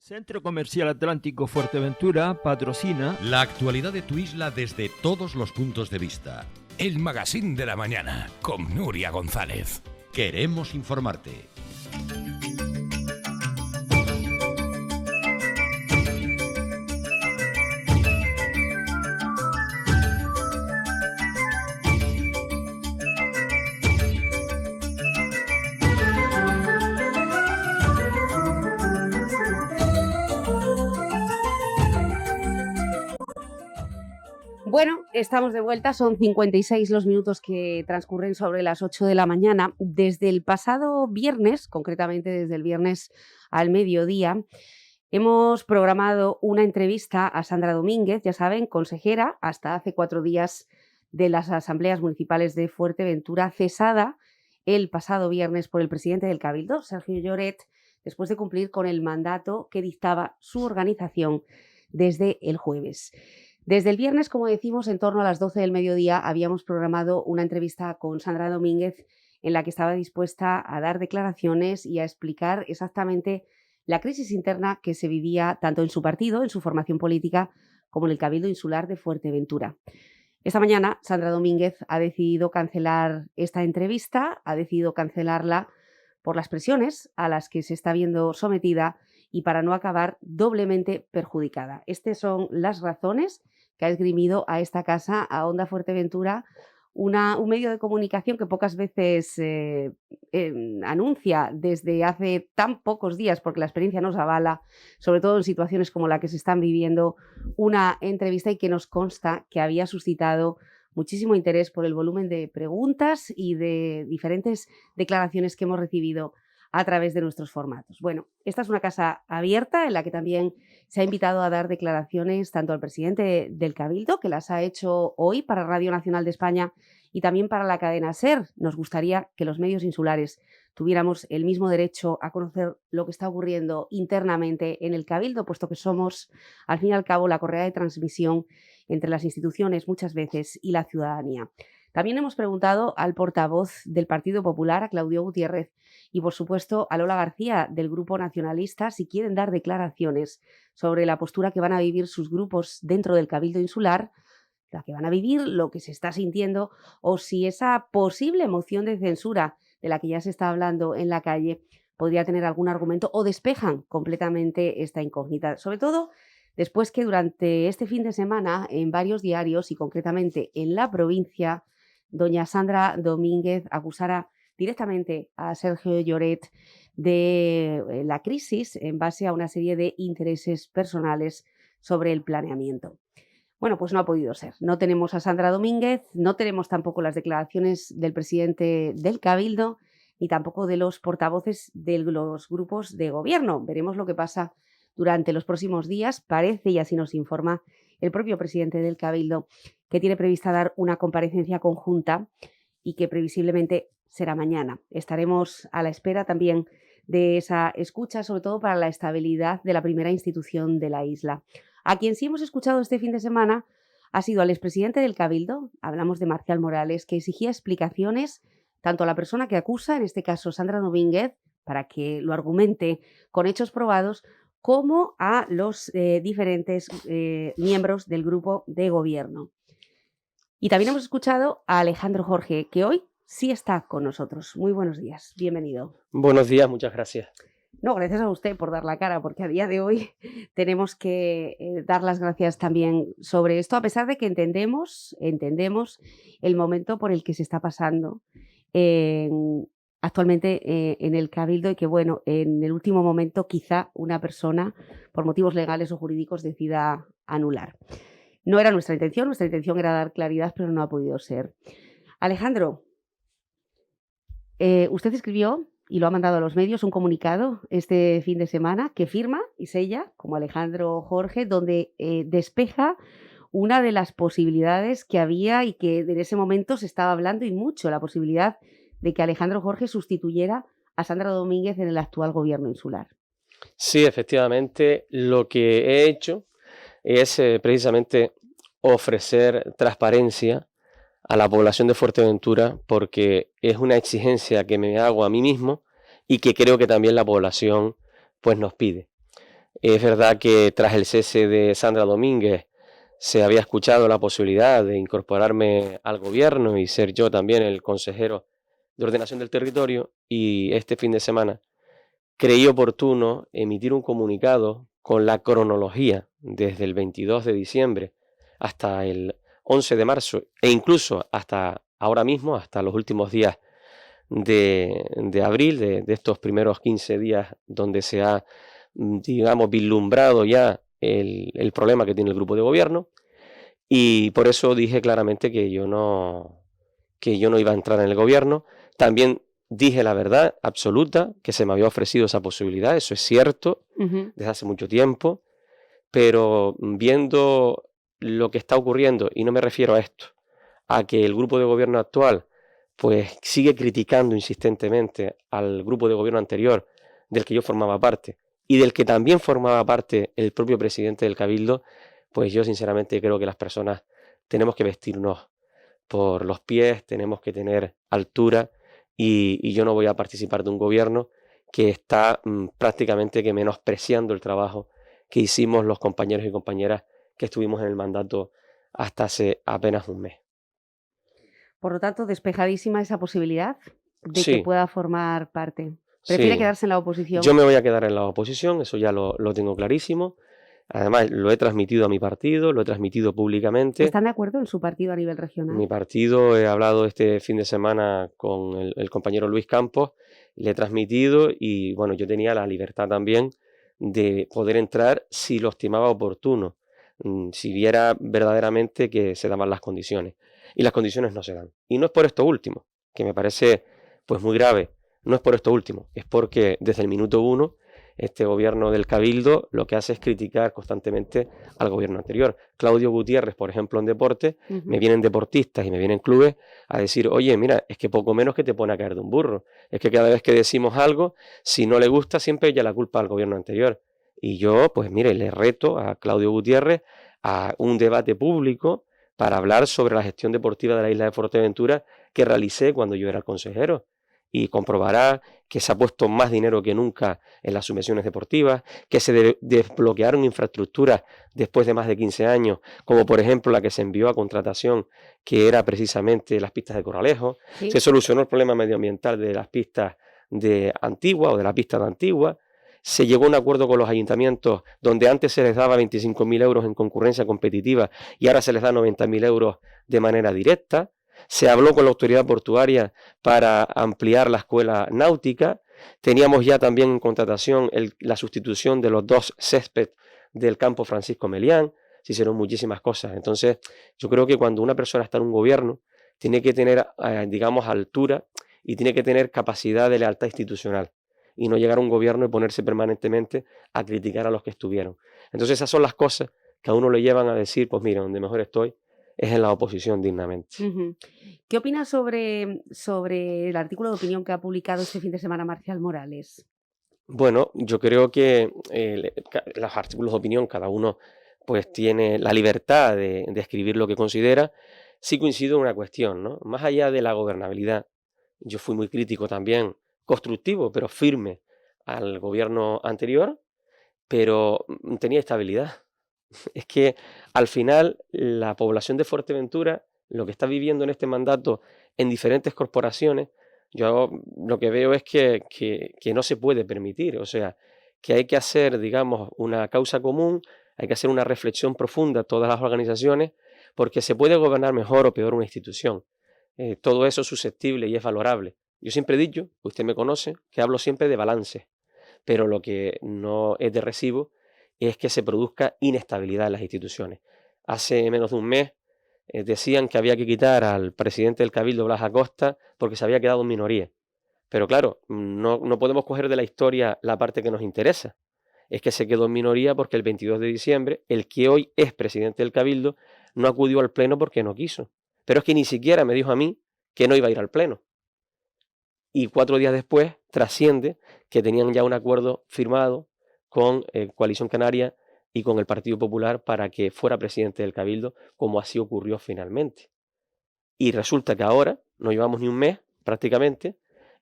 Centro Comercial Atlántico Fuerteventura patrocina la actualidad de tu isla desde todos los puntos de vista. El Magazín de la Mañana con Nuria González. Queremos informarte. Bueno, estamos de vuelta, son 56 los minutos que transcurren sobre las 8 de la mañana. Desde el pasado viernes, concretamente desde el viernes al mediodía, hemos programado una entrevista a Sandra Domínguez, ya saben, consejera hasta hace 4 días de las asambleas municipales de Fuerteventura, cesada el pasado viernes por el presidente del Cabildo, Sergio Lloret, después de cumplir con el mandato que dictaba su organización desde el jueves. Desde el viernes, como decimos, en torno a las 12 del mediodía, habíamos programado una entrevista con Sandra Domínguez en la que estaba dispuesta a dar declaraciones y a explicar exactamente la crisis interna que se vivía tanto en su partido, en su formación política, como en el Cabildo Insular de Fuerteventura. Esta mañana, Sandra Domínguez ha decidido cancelar esta entrevista, ha decidido cancelarla por las presiones a las que se está viendo sometida y para no acabar doblemente perjudicada. Estas son las razones que ha esgrimido a esta casa, a Onda Fuerteventura, un medio de comunicación que pocas veces anuncia desde hace tan pocos días, porque la experiencia nos avala, sobre todo en situaciones como la que se están viviendo, una entrevista y que nos consta que había suscitado muchísimo interés por el volumen de preguntas y de diferentes declaraciones que hemos recibido a través de nuestros formatos. Bueno, esta es una casa abierta en la que también se ha invitado a dar declaraciones tanto al presidente del Cabildo, que las ha hecho hoy para Radio Nacional de España y también para la cadena SER. Nos gustaría que los medios insulares tuviéramos el mismo derecho a conocer lo que está ocurriendo internamente en el Cabildo, puesto que somos, al fin y al cabo, la correa de transmisión entre las instituciones muchas veces y la ciudadanía. También hemos preguntado al portavoz del Partido Popular, a Claudio Gutiérrez, y por supuesto a Lola García del Grupo Nacionalista, si quieren dar declaraciones sobre la postura que van a vivir sus grupos dentro del Cabildo Insular, la que van a vivir, lo que se está sintiendo, o si esa posible moción de censura de la que ya se está hablando en la calle podría tener algún argumento o despejan completamente esta incógnita. Sobre todo después que durante este fin de semana en varios diarios y concretamente en La Provincia, doña Sandra Domínguez acusara directamente a Sergio Lloret de la crisis en base a una serie de intereses personales sobre el planeamiento. Bueno, pues no ha podido ser. No tenemos a Sandra Domínguez, no tenemos tampoco las declaraciones del presidente del Cabildo, ni tampoco de los portavoces de los grupos de gobierno. Veremos lo que pasa durante los próximos días. Parece, y así nos informa el propio presidente del Cabildo, que tiene prevista dar una comparecencia conjunta y que previsiblemente será mañana. Estaremos a la espera también de esa escucha, sobre todo para la estabilidad de la primera institución de la isla. A quien sí hemos escuchado este fin de semana ha sido al expresidente del Cabildo, hablamos de Marcial Morales, que exigía explicaciones tanto a la persona que acusa, en este caso Sandra Domínguez, para que lo argumente con hechos probados, como a los diferentes miembros del grupo de gobierno. Y también hemos escuchado a Alejandro Jorge, que hoy sí está con nosotros. Muy buenos días, bienvenido. Buenos días, muchas gracias. No, gracias a usted por dar la cara, porque a día de hoy tenemos que dar las gracias también sobre esto, a pesar de que entendemos el momento por el que se está pasando actualmente en el Cabildo y que, bueno, en el último momento quizá una persona, por motivos legales o jurídicos, decida anular. No era nuestra intención era dar claridad, pero no ha podido ser. Alejandro, usted escribió y lo ha mandado a los medios un comunicado este fin de semana que firma y sella como Alejandro Jorge, donde despeja una de las posibilidades que había y que en ese momento se estaba hablando y mucho, la posibilidad de que Alejandro Jorge sustituyera a Sandra Domínguez en el actual gobierno insular. Sí, efectivamente, lo que he hecho es precisamente ofrecer transparencia a la población de Fuerteventura, porque es una exigencia que me hago a mí mismo y que creo que también la población pues nos pide. Es verdad que tras el cese de Sandra Domínguez se había escuchado la posibilidad de incorporarme al gobierno y ser yo también el consejero de ordenación del territorio, y este fin de semana creí oportuno emitir un comunicado con la cronología desde el 22 de diciembre hasta el 11 de marzo e incluso hasta ahora mismo, hasta los últimos días de abril, de estos primeros 15 días donde se ha, digamos, vislumbrado ya el problema que tiene el grupo de gobierno, y por eso dije claramente que yo no iba a entrar en el gobierno. También dije la verdad absoluta, que se me había ofrecido esa posibilidad, eso es cierto, desde hace mucho tiempo, pero viendo lo que está ocurriendo, y no me refiero a esto, a que el grupo de gobierno actual pues sigue criticando insistentemente al grupo de gobierno anterior del que yo formaba parte y del que también formaba parte el propio presidente del Cabildo, pues yo sinceramente creo que las personas tenemos que vestirnos por los pies, tenemos que tener altura, y yo no voy a participar de un gobierno que está prácticamente que menospreciando el trabajo que hicimos los compañeros y compañeras que estuvimos en el mandato hasta hace apenas un mes. Por lo tanto, despejadísima esa posibilidad de Sí. que pueda formar parte. ¿Prefiere Sí. quedarse en la oposición? Yo me voy a quedar en la oposición, eso ya lo tengo clarísimo. Además, lo he transmitido a mi partido, lo he transmitido públicamente. ¿Están de acuerdo en su partido a nivel regional? Mi partido, he hablado este fin de semana con el compañero Luis Campos, le he transmitido, y bueno, yo tenía la libertad también de poder entrar si lo estimaba oportuno, si viera verdaderamente que se daban las condiciones. Y las condiciones no se dan. Y no es por esto último, que me parece pues muy grave, no es por esto último, es porque desde el minuto uno este gobierno del Cabildo lo que hace es criticar constantemente al gobierno anterior. Claudio Gutiérrez, por ejemplo, en deporte, me vienen deportistas y me vienen clubes a decir, oye, mira, es que poco menos que te pone a caer de un burro. Es que cada vez que decimos algo, si no le gusta, siempre echa la culpa al gobierno anterior. Y yo, pues mire, le reto a Claudio Gutiérrez a un debate público para hablar sobre la gestión deportiva de la isla de Fuerteventura que realicé cuando yo era consejero. Y comprobará que se ha puesto más dinero que nunca en las subvenciones deportivas, que se desbloquearon infraestructuras después de más de 15 años, como por ejemplo la que se envió a contratación, que era precisamente las pistas de Corralejo. ¿Sí? Se solucionó el problema medioambiental de las pistas de Antigua o de la pista de Antigua. Se llegó a un acuerdo con los ayuntamientos donde antes se les daba 25.000 euros en concurrencia competitiva y ahora se les da 90.000 euros de manera directa. Se habló con la autoridad portuaria para ampliar la escuela náutica. Teníamos ya también en contratación la sustitución de los 2 césped del campo Francisco Melián. Se hicieron muchísimas cosas. Entonces, yo creo que cuando una persona está en un gobierno, tiene que tener, digamos, altura y tiene que tener capacidad de lealtad institucional y no llegar a un gobierno y ponerse permanentemente a criticar a los que estuvieron. Entonces, esas son las cosas que a uno le llevan a decir, pues mira, donde mejor estoy es en la oposición dignamente. ¿Qué opinas sobre el artículo de opinión que ha publicado este fin de semana Marcial Morales? Bueno, yo creo que los artículos de opinión, cada uno pues tiene la libertad de escribir lo que considera. Sí coincido en una cuestión, ¿no? Más allá de la gobernabilidad, yo fui muy crítico también, constructivo, pero firme al gobierno anterior, pero tenía estabilidad. Es que al final la población de Fuerteventura, lo que está viviendo en este mandato en diferentes corporaciones, yo lo que veo es que no se puede permitir, o sea, que hay que hacer, digamos, una causa común, hay que hacer una reflexión profunda todas las organizaciones, porque se puede gobernar mejor o peor una institución. Todo eso es susceptible y es valorable. Yo siempre he dicho, usted me conoce, que hablo siempre de balance, pero lo que no es de recibo es que se produzca inestabilidad en las instituciones. Hace menos de un mes decían que había que quitar al presidente del Cabildo, Blas Acosta, porque se había quedado en minoría. Pero claro, no podemos coger de la historia la parte que nos interesa. Es que se quedó en minoría porque el 22 de diciembre, el que hoy es presidente del Cabildo, no acudió al pleno porque no quiso. Pero es que ni siquiera me dijo a mí que no iba a ir al pleno. Y 4 días después trasciende que tenían ya un acuerdo firmado con Coalición Canaria y con el Partido Popular para que fuera presidente del Cabildo, como así ocurrió finalmente. Y resulta que ahora, no llevamos ni un mes prácticamente,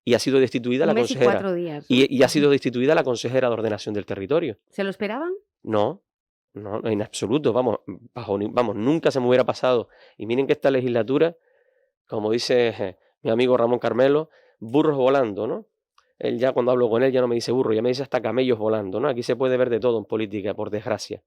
y ha sido destituida la Un mes y consejera. 4 días. ¿no? Y ha sido destituida la consejera de Ordenación del Territorio. ¿Se lo esperaban? No, no, en absoluto, vamos, vamos, nunca se me hubiera pasado. Y miren que esta legislatura, como dice mi amigo Ramón Carmelo, burros volando, ¿no? Él ya cuando hablo con él ya no me dice burro, ya me dice hasta camellos volando, ¿no? Aquí se puede ver de todo en política, por desgracia.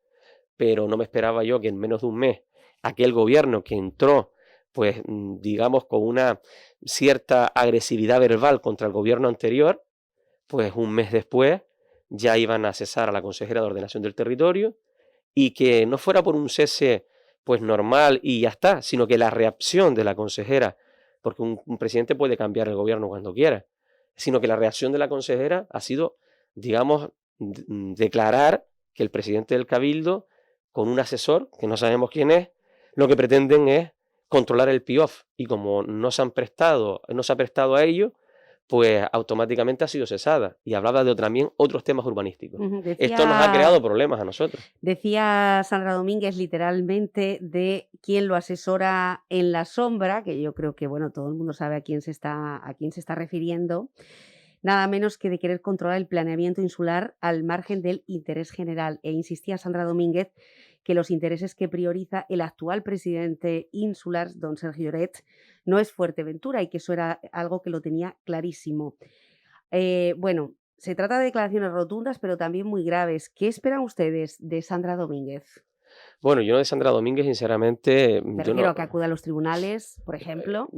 Pero no me esperaba yo que en menos de un mes aquel gobierno que entró, pues digamos, con una cierta agresividad verbal contra el gobierno anterior, pues un mes después ya iban a cesar a la consejera de Ordenación del Territorio, y que no fuera por un cese pues normal y ya está, sino que la reacción de la consejera, porque un presidente puede cambiar el gobierno cuando quiera, sino que la reacción de la consejera ha sido, digamos, declarar que el presidente del Cabildo, con un asesor, que no sabemos quién es, lo que pretenden es controlar el PIOF, y como no se ha prestado a ello, pues automáticamente ha sido cesada, y hablaba de también otros temas urbanísticos. Esto nos ha creado problemas a nosotros. Decía Sandra Domínguez literalmente de quién lo asesora en la sombra, que yo creo que bueno, todo el mundo sabe a quién se está refiriendo, nada menos que de querer controlar el planeamiento insular al margen del interés general. E insistía Sandra Domínguez que los intereses que prioriza el actual presidente insular, don Sergio Lloret, no es Fuerteventura, y que eso era algo que lo tenía clarísimo. Bueno, se trata de declaraciones rotundas, pero también muy graves. ¿Qué esperan ustedes de Sandra Domínguez? Bueno, yo de Sandra Domínguez, sinceramente... Me refiero a que acuda a los tribunales, por ejemplo.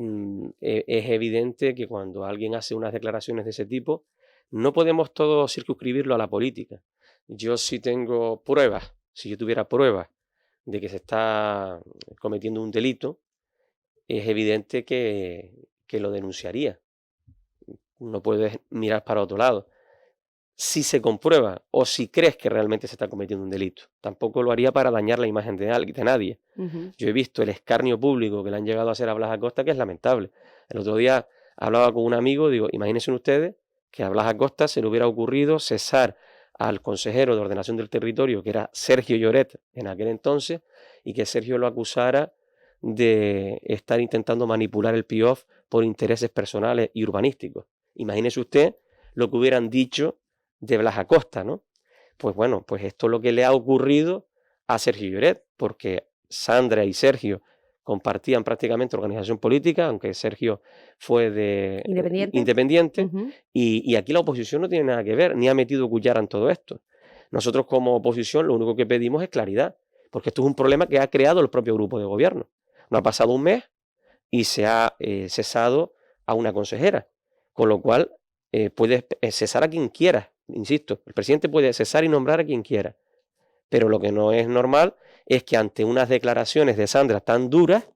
Es evidente que cuando alguien hace unas declaraciones de ese tipo, no podemos todos circunscribirlo a la política. Yo sí tengo pruebas, si yo tuviera pruebas de que se está cometiendo un delito, es evidente que lo denunciaría. No puedes mirar para otro lado. Si se comprueba o si crees que realmente se está cometiendo un delito. Tampoco lo haría para dañar la imagen de nadie. Yo he visto el escarnio público que le han llegado a hacer a Blas Acosta, que es lamentable. El otro día hablaba con un amigo, digo, imagínense ustedes que a Blas Acosta se le hubiera ocurrido cesar al consejero de Ordenación del Territorio, que era Sergio Lloret en aquel entonces, y que Sergio lo acusara de estar intentando manipular el PIOF por intereses personales y urbanísticos. Imagínese usted lo que hubieran dicho de Blas Acosta, ¿no? Pues bueno, pues esto es lo que le ha ocurrido a Sergio Lloret, porque Sandra y Sergio compartían prácticamente organización política, aunque Sergio fue de independiente, y aquí la oposición no tiene nada que ver, ni ha metido cuchara en todo esto. Nosotros como oposición lo único que pedimos es claridad, porque esto es un problema que ha creado el propio grupo de gobierno. No ha pasado un mes y se ha cesado a una consejera, con lo cual puedes cesar a quien quiera. Insisto, el presidente puede cesar y nombrar a quien quiera, pero lo que no es normal es que ante unas declaraciones de Sandra tan duras,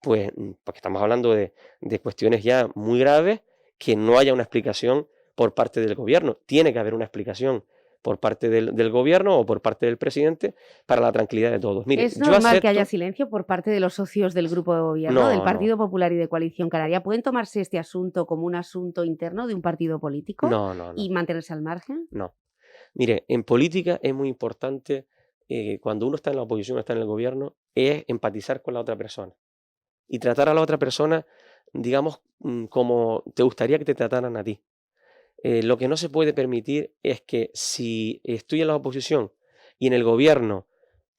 pues porque estamos hablando de cuestiones ya muy graves, que no haya una explicación por parte del gobierno. Tiene que haber una explicación por parte del gobierno o por parte del presidente para la tranquilidad de todos. Mire, ¿es normal que haya silencio por parte de los socios del grupo de gobierno, del Partido Popular y de Coalición Canaria? ¿Pueden tomarse este asunto como un asunto interno de un partido político y mantenerse al margen? No. Mire, en política es muy importante, cuando uno está en la oposición o está en el gobierno, es empatizar con la otra persona y tratar a la otra persona, digamos, como te gustaría que te trataran a ti. Lo que no se puede permitir es que si estoy en la oposición y en el gobierno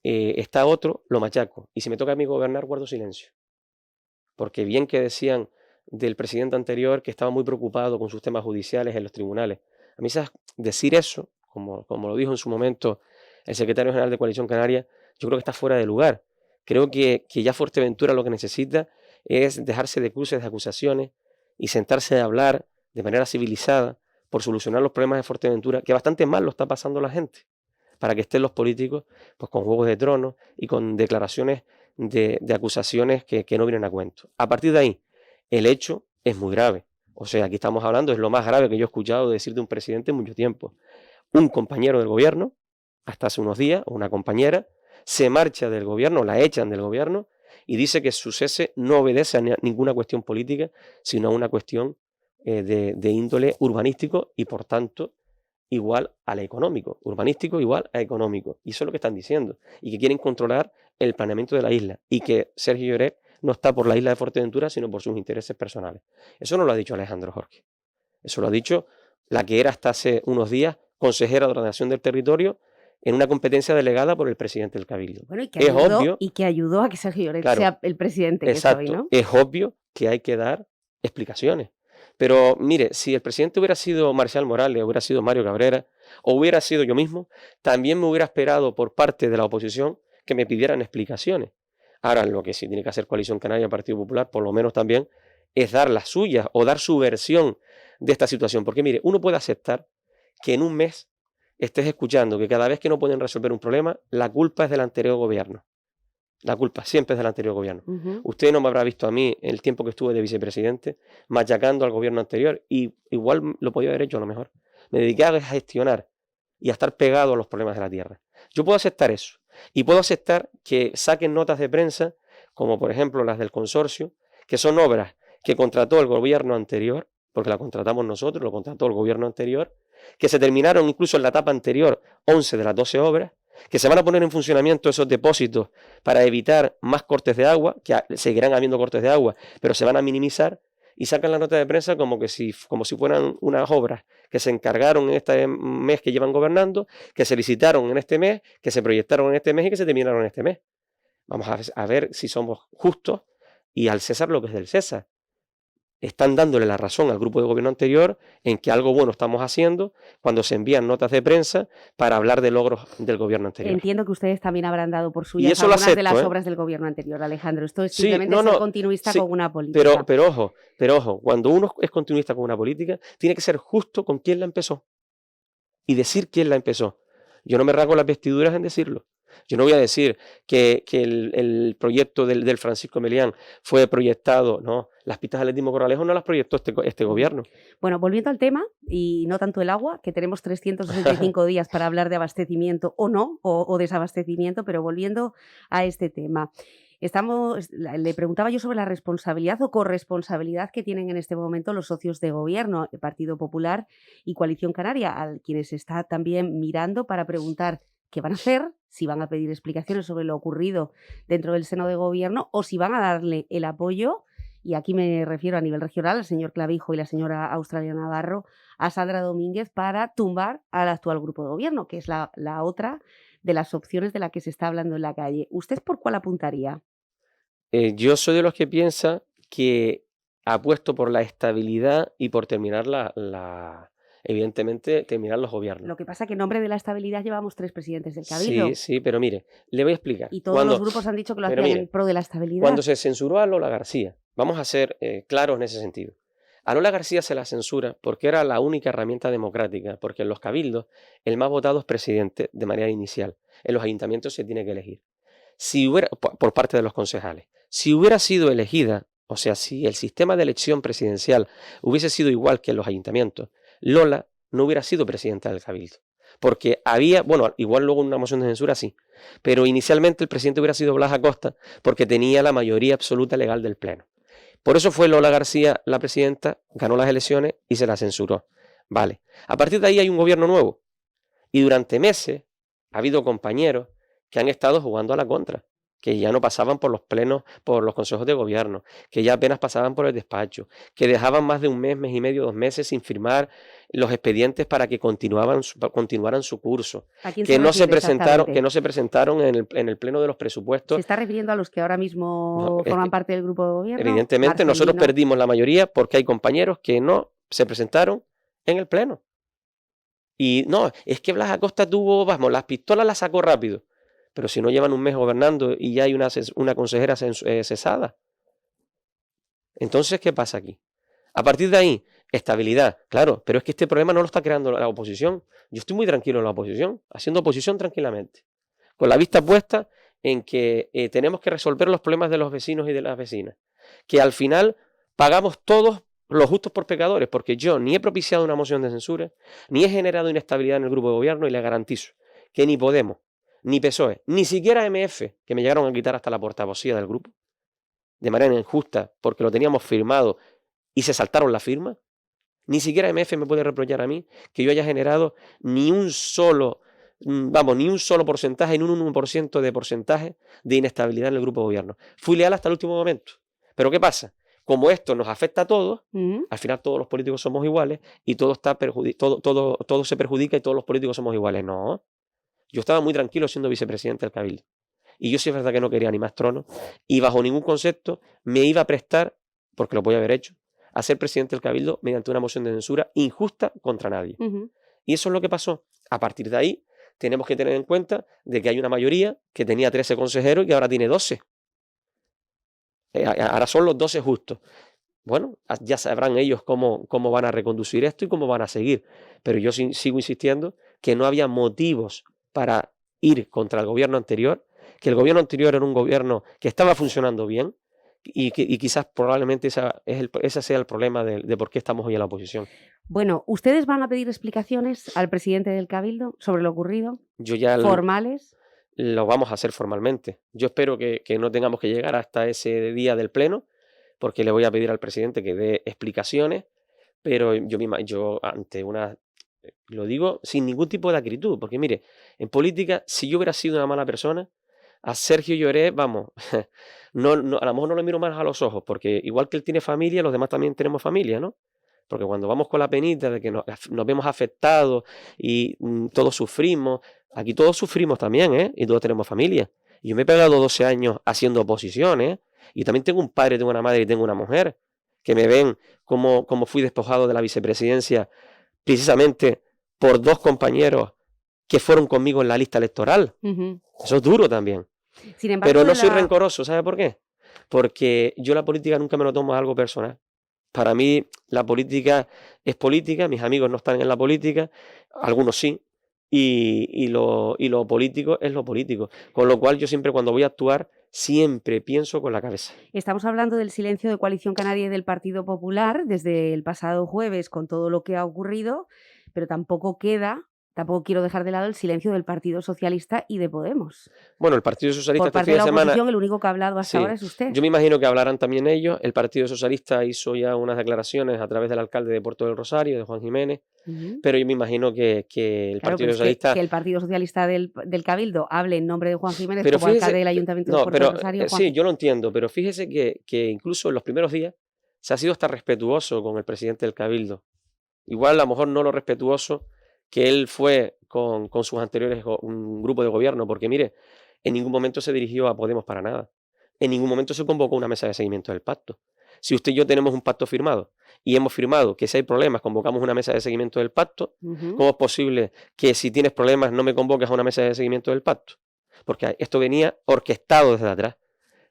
está otro, lo machaco. Y si me toca a mí gobernar, guardo silencio. Porque bien que decían del presidente anterior que estaba muy preocupado con sus temas judiciales en los tribunales. A mí decir eso, como lo dijo en su momento el secretario general de Coalición Canaria, yo creo que está fuera de lugar. Creo que ya Fuerteventura lo que necesita es dejarse de cruces de acusaciones y sentarse a hablar de manera civilizada por solucionar los problemas de Fuerteventura, que bastante mal lo está pasando la gente, para que estén los políticos pues con juegos de tronos y con declaraciones de acusaciones que no vienen a cuento. A partir de ahí, el hecho es muy grave. O sea, aquí estamos hablando, es lo más grave que yo he escuchado decir de un presidente en mucho tiempo. Un compañero del gobierno, hasta hace unos días, o una compañera, se marcha del gobierno, la echan del gobierno, y dice que su cese no obedece a ninguna cuestión política, sino a una cuestión de índole urbanístico y, por tanto, igual al económico. Urbanístico igual a económico. Y eso es lo que están diciendo. Y que quieren controlar el planeamiento de la isla. Y que Sergio Lloret no está por la isla de Fuerteventura, sino por sus intereses personales. Eso no lo ha dicho Alejandro Jorge. Eso lo ha dicho la que era hasta hace unos días consejera de ordenación del territorio en una competencia delegada por el presidente del Cabildo. Bueno, y que Es ayudó, obvio, y que ayudó a que Sergio Lloret claro, sea el presidente que es exacto, hoy, ¿no? es obvio que hay que dar explicaciones. Pero mire, si el presidente hubiera sido Marcial Morales, hubiera sido Mario Cabrera, o hubiera sido yo mismo, también me hubiera esperado por parte de la oposición que me pidieran explicaciones. Ahora, lo que sí tiene que hacer Coalición Canaria, Partido Popular, por lo menos también, es dar las suyas o dar su versión de esta situación. Porque mire, uno puede aceptar que en un mes estés escuchando que cada vez que no pueden resolver un problema, la culpa es del anterior gobierno. La culpa siempre es del anterior gobierno. Usted no me habrá visto a mí en el tiempo que estuve de vicepresidente machacando al gobierno anterior, y igual lo podía haber hecho a lo mejor. Me dediqué a gestionar y a estar pegado a los problemas de la tierra. Yo puedo aceptar eso. Y puedo aceptar que saquen notas de prensa, como por ejemplo las del consorcio, que son obras que contrató el gobierno anterior, porque la contratamos nosotros, lo contrató el gobierno anterior, que se terminaron incluso en la etapa anterior 11 de las 12 obras, que se van a poner en funcionamiento esos depósitos para evitar más cortes de agua, que seguirán habiendo cortes de agua, pero se van a minimizar, y sacan la nota de prensa como si fueran unas obras que se encargaron en este mes que llevan gobernando, que se licitaron en este mes, que se proyectaron en este mes y que se terminaron en este mes. Vamos a ver si somos justos y al César lo que es del César. Están dándole la razón al grupo de gobierno anterior en que algo bueno estamos haciendo cuando se envían notas de prensa para hablar de logros del gobierno anterior. Entiendo que ustedes también habrán dado por suyas algunas de las obras del gobierno anterior, Alejandro. Esto es simplemente ser continuista con una política. Pero ojo, cuando uno es continuista con una política, tiene que ser justo con quién la empezó y decir quién la empezó. Yo no me rasgo las vestiduras en decirlo. Yo no voy a decir que el proyecto del Francisco Melián fue proyectado, no, las pistas de atletismo Corralejo no las proyectó este gobierno. Bueno, volviendo al tema, y no tanto el agua, que tenemos 365 días para hablar de abastecimiento o no, o desabastecimiento, pero volviendo a este tema. Le preguntaba yo sobre la responsabilidad o corresponsabilidad que tienen en este momento los socios de gobierno, el Partido Popular y Coalición Canaria, a quienes se está también mirando para preguntar qué van a hacer, si van a pedir explicaciones sobre lo ocurrido dentro del seno de gobierno o si van a darle el apoyo, y aquí me refiero a nivel regional, al señor Clavijo y la señora Australia Navarro, a Sandra Domínguez para tumbar al actual grupo de gobierno, que es la otra de las opciones de la que se está hablando en la calle. ¿Usted por cuál apuntaría? Yo soy de los que piensa que apuesto por la estabilidad y por terminar evidentemente, terminar los gobiernos. Lo que pasa es que en nombre de la estabilidad llevamos 3 presidentes del Cabildo. Sí, pero mire, le voy a explicar. Y todos los grupos han dicho que lo hacían en pro de la estabilidad. Cuando se censuró a Lola García, vamos a ser claros en ese sentido. A Lola García se la censura porque era la única herramienta democrática, porque en los cabildos el más votado es presidente de manera inicial. En los ayuntamientos se tiene que elegir. Por parte de los concejales. Si hubiera sido elegida, o sea, si el sistema de elección presidencial hubiese sido igual que en los ayuntamientos, Lola no hubiera sido presidenta del Cabildo. Porque igual luego una moción de censura sí, pero inicialmente el presidente hubiera sido Blas Acosta porque tenía la mayoría absoluta legal del Pleno. Por eso fue Lola García la presidenta, ganó las elecciones y se la censuró. Vale. A partir de ahí hay un gobierno nuevo. Y durante meses ha habido compañeros que han estado jugando a la contra, que ya no pasaban por los plenos, por los consejos de gobierno, que ya apenas pasaban por el despacho, que dejaban más de un mes, mes y medio, 2 meses sin firmar los expedientes para que continuaran su curso, que no se presentaron en el pleno de los presupuestos. ¿Se está refiriendo a los que ahora mismo forman parte del grupo de gobierno? Evidentemente, nosotros perdimos la mayoría porque hay compañeros que no se presentaron en el pleno. Y no, es que Blas Acosta las pistolas las sacó rápido. Pero si no llevan un mes gobernando y ya hay una consejera cesada. Entonces, ¿qué pasa aquí? A partir de ahí, estabilidad, claro, pero es que este problema no lo está creando la oposición. Yo estoy muy tranquilo en la oposición, haciendo oposición tranquilamente, con la vista puesta en que tenemos que resolver los problemas de los vecinos y de las vecinas, que al final pagamos todos los justos por pecadores, porque yo ni he propiciado una moción de censura, ni he generado inestabilidad en el grupo de gobierno, y le garantizo que ni Podemos, ni PSOE, ni siquiera MF, que me llegaron a quitar hasta la portavocía del grupo, de manera injusta, porque lo teníamos firmado y se saltaron la firma, ni siquiera MF me puede reprochar a mí que yo haya generado ni un solo porcentaje, ni un 1% de porcentaje de inestabilidad en el grupo de gobierno. Fui leal hasta el último momento. Pero ¿qué pasa? como esto nos afecta a todos, Ujú. al final todos los políticos somos iguales y todo se perjudica y todos los políticos somos iguales. No, yo estaba muy tranquilo siendo vicepresidente del Cabildo. Y yo sí es verdad que no quería ni más tronos y bajo ningún concepto me iba a prestar, porque lo podía haber hecho, a ser presidente del Cabildo mediante una moción de censura injusta contra nadie. Ujú. Y eso es lo que pasó. A partir de ahí tenemos que tener en cuenta de que hay una mayoría que tenía 13 consejeros y que ahora tiene 12. Ahora son los 12 justos. Bueno, ya sabrán ellos cómo van a reconducir esto y cómo van a seguir. Pero yo sigo insistiendo que no había motivos para ir contra el gobierno anterior, que el gobierno anterior era un gobierno que estaba funcionando bien y quizás probablemente ese sea el problema de por qué estamos hoy en la oposición. Bueno, ¿ustedes van a pedir explicaciones al presidente del Cabildo sobre lo ocurrido? Yo ya ¿Formales? lo vamos a hacer formalmente. Yo espero que no tengamos que llegar hasta ese día del pleno, porque le voy a pedir al presidente que dé explicaciones, pero yo ante lo digo sin ningún tipo de acritud, porque mire, en política, si yo hubiera sido una mala persona, a Sergio Lloret, vamos, a lo mejor no le miro más a los ojos, porque igual que él tiene familia, los demás también tenemos familia, ¿no? Porque cuando vamos con la penita de que nos vemos afectados y todos sufrimos, aquí todos sufrimos también, ¿eh? Y todos tenemos familia. Y yo me he pegado 12 años haciendo oposición, ¿eh? Y también tengo un padre, tengo una madre y tengo una mujer que me ven como fui despojado de la vicepresidencia precisamente por 2 compañeros que fueron conmigo en la lista electoral. Ujú. Eso es duro también. Sin embargo, Pero no soy rencoroso, ¿sabe por qué? Porque yo la política nunca me lo tomo algo personal. Para mí la política es política, mis amigos no están en la política, algunos sí, y lo político es lo político. Con lo cual yo siempre cuando voy a actuar, siempre pienso con la cabeza. Estamos hablando del silencio de Coalición Canaria y del Partido Popular desde el pasado jueves con todo lo que ha ocurrido, pero tampoco quiero dejar de lado el silencio del Partido Socialista y de Podemos. Bueno, el Partido Socialista Por este parte fin de de la semana... oposición, el único que ha hablado hasta Sí, ahora es usted. yo me imagino que hablarán también ellos. El Partido Socialista hizo ya unas declaraciones a través del alcalde de Puerto del Rosario, de Juan Jiménez, Ujú. pero yo me imagino que el Claro, Partido pero es Socialista... que el Partido Socialista del Cabildo hable en nombre de Juan Jiménez Pero como alcalde fíjese, del Ayuntamiento de no, Puerto pero del Rosario. sí, yo lo entiendo, pero fíjese que incluso en los primeros días se ha sido hasta respetuoso con el presidente del Cabildo. Igual a lo mejor no lo respetuoso que él fue con sus anteriores un grupo de gobierno, porque mire, en ningún momento se dirigió a Podemos para nada. En ningún momento se convocó una mesa de seguimiento del pacto. Si usted y yo tenemos un pacto firmado y hemos firmado que si hay problemas convocamos una mesa de seguimiento del pacto, Ujú. ¿cómo es posible que si tienes problemas no me convoques a una mesa de seguimiento del pacto? Porque esto venía orquestado desde atrás,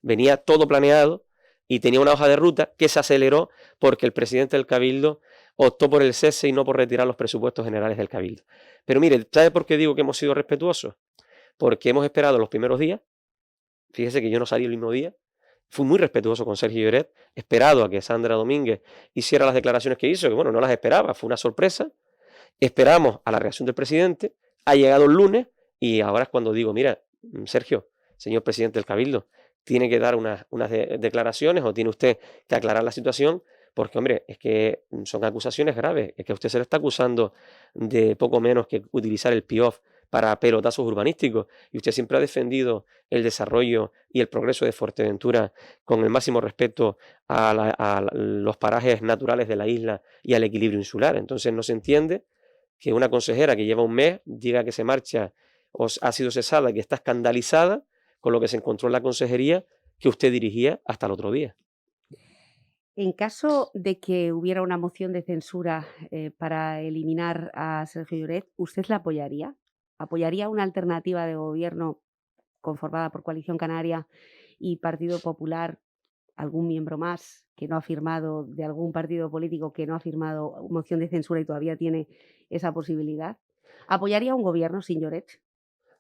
venía todo planeado y tenía una hoja de ruta que se aceleró porque el presidente del Cabildo optó por el cese y no por retirar los presupuestos generales del Cabildo. Pero mire, ¿sabe por qué digo que hemos sido respetuosos? Porque hemos esperado los primeros días, fíjese que yo no salí el mismo día, fui muy respetuoso con Sergio Lloret, esperado a que Sandra Domínguez hiciera las declaraciones que hizo, que bueno, no las esperaba, fue una sorpresa, esperamos a la reacción del presidente, ha llegado el lunes y ahora es cuando digo, mira, Sergio, señor presidente del Cabildo, tiene que dar unas declaraciones o tiene usted que aclarar la situación, porque, hombre, es que son acusaciones graves, es que a usted se le está acusando de poco menos que utilizar el PIOF para pelotazos urbanísticos, y usted siempre ha defendido el desarrollo y el progreso de Fuerteventura con el máximo respeto a los parajes naturales de la isla y al equilibrio insular. Entonces no se entiende que una consejera que lleva un mes diga que se marcha o ha sido cesada y que está escandalizada con lo que se encontró en la consejería que usted dirigía hasta el otro día. En caso de que hubiera una moción de censura para eliminar a Sergio Lloret, ¿usted la apoyaría? ¿Apoyaría una alternativa de gobierno conformada por Coalición Canaria y Partido Popular, algún miembro más que no ha firmado, de algún partido político que no ha firmado moción de censura y todavía tiene esa posibilidad? ¿Apoyaría un gobierno sin Lloret?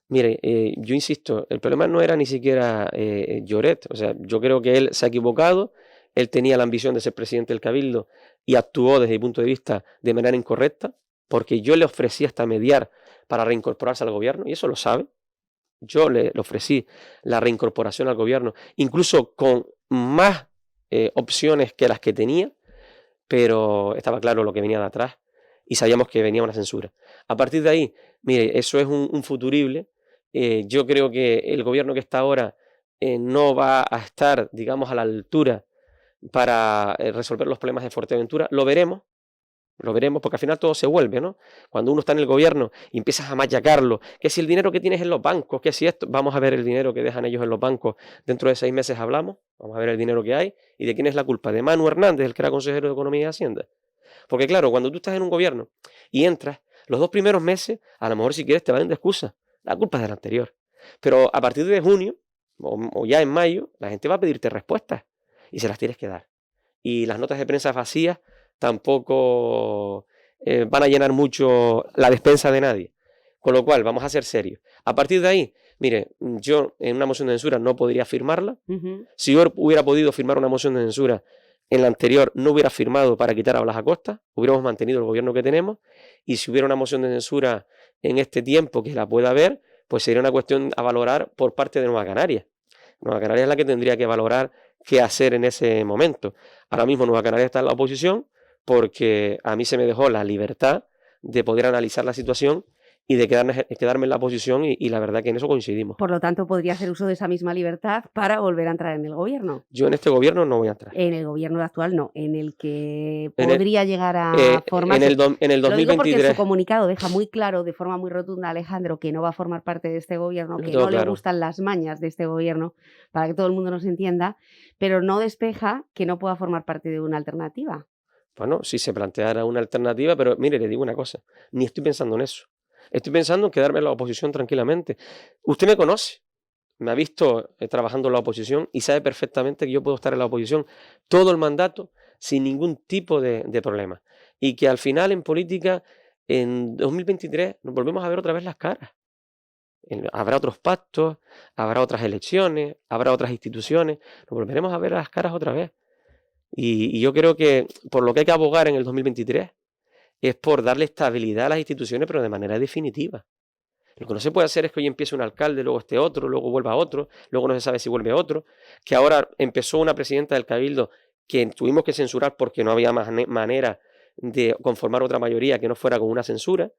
Mire, yo insisto, el problema no era ni siquiera Lloret, o sea, yo creo que él se ha equivocado, él tenía la ambición de ser presidente del Cabildo y actuó desde mi punto de vista de manera incorrecta, porque yo le ofrecí hasta mediar para reincorporarse al gobierno, y eso lo sabe. Yo le ofrecí la reincorporación al gobierno, incluso con más opciones que las que tenía, pero estaba claro lo que venía de atrás y sabíamos que venía una censura. A partir de ahí, mire, eso es un futurible. Yo creo que el gobierno que está ahora no va a estar, digamos, a la altura para resolver los problemas de Fuerteventura. Lo veremos, porque al final todo se vuelve, ¿no? Cuando uno está en el gobierno y empiezas a machacarlo, que si el dinero que tienes en los bancos, que si esto, vamos a ver el dinero que dejan ellos en los bancos, dentro de 6 meses hablamos, vamos a ver el dinero que hay y de quién es la culpa, de Manu Hernández, el que era consejero de Economía y Hacienda. Porque claro, cuando tú estás en un gobierno y entras, los 2 primeros meses, a lo mejor si quieres te valen de excusa, la culpa es del anterior. Pero a partir de junio, o ya en mayo, la gente va a pedirte respuestas y se las tienes que dar. Y las notas de prensa vacías tampoco van a llenar mucho la despensa de nadie. Con lo cual, vamos a ser serios. A partir de ahí, mire, yo en una moción de censura no podría firmarla. Si yo hubiera podido firmar una moción de censura en la anterior, no hubiera firmado para quitar a Blas Acosta, hubiéramos mantenido el gobierno que tenemos, y si hubiera una moción de censura en este tiempo que la pueda haber, pues sería una cuestión a valorar por parte de Nueva Canarias. Nueva Canarias es la que tendría que valorar qué hacer en ese momento. Ahora mismo Nueva Canarias está en la oposición porque a mí se me dejó la libertad de poder analizar la situación y de quedarme en la oposición y la verdad que en eso coincidimos. Por lo tanto, podría hacer uso de esa misma libertad para volver a entrar en el gobierno. Yo en este gobierno no voy a entrar. En el gobierno actual no, en el que podría llegar a formarse. En el 2023. Lo digo porque en su comunicado deja muy claro, de forma muy rotunda, Alejandro, que no va a formar parte de este gobierno, que no le gustan las mañas de este gobierno, para que todo el mundo nos entienda, pero no despeja que no pueda formar parte de una alternativa. Bueno, si se planteara una alternativa, pero mire, le digo una cosa, ni estoy pensando en eso. Estoy pensando en quedarme en la oposición tranquilamente. Usted me conoce, me ha visto trabajando en la oposición y sabe perfectamente que yo puedo estar en la oposición todo el mandato sin ningún tipo de problema. Y que al final en política, en 2023, nos volvemos a ver otra vez las caras. Habrá otros pactos, habrá otras elecciones, habrá otras instituciones, nos volveremos a ver las caras otra vez. Y yo creo que por lo que hay que abogar en el 2023 es por darle estabilidad a las instituciones, pero de manera definitiva. Lo que no se puede hacer es que hoy empiece un alcalde, luego esté otro, luego vuelva otro, luego no se sabe si vuelve otro, que ahora empezó una presidenta del Cabildo que tuvimos que censurar porque no había más manera de conformar otra mayoría que no fuera con una censura,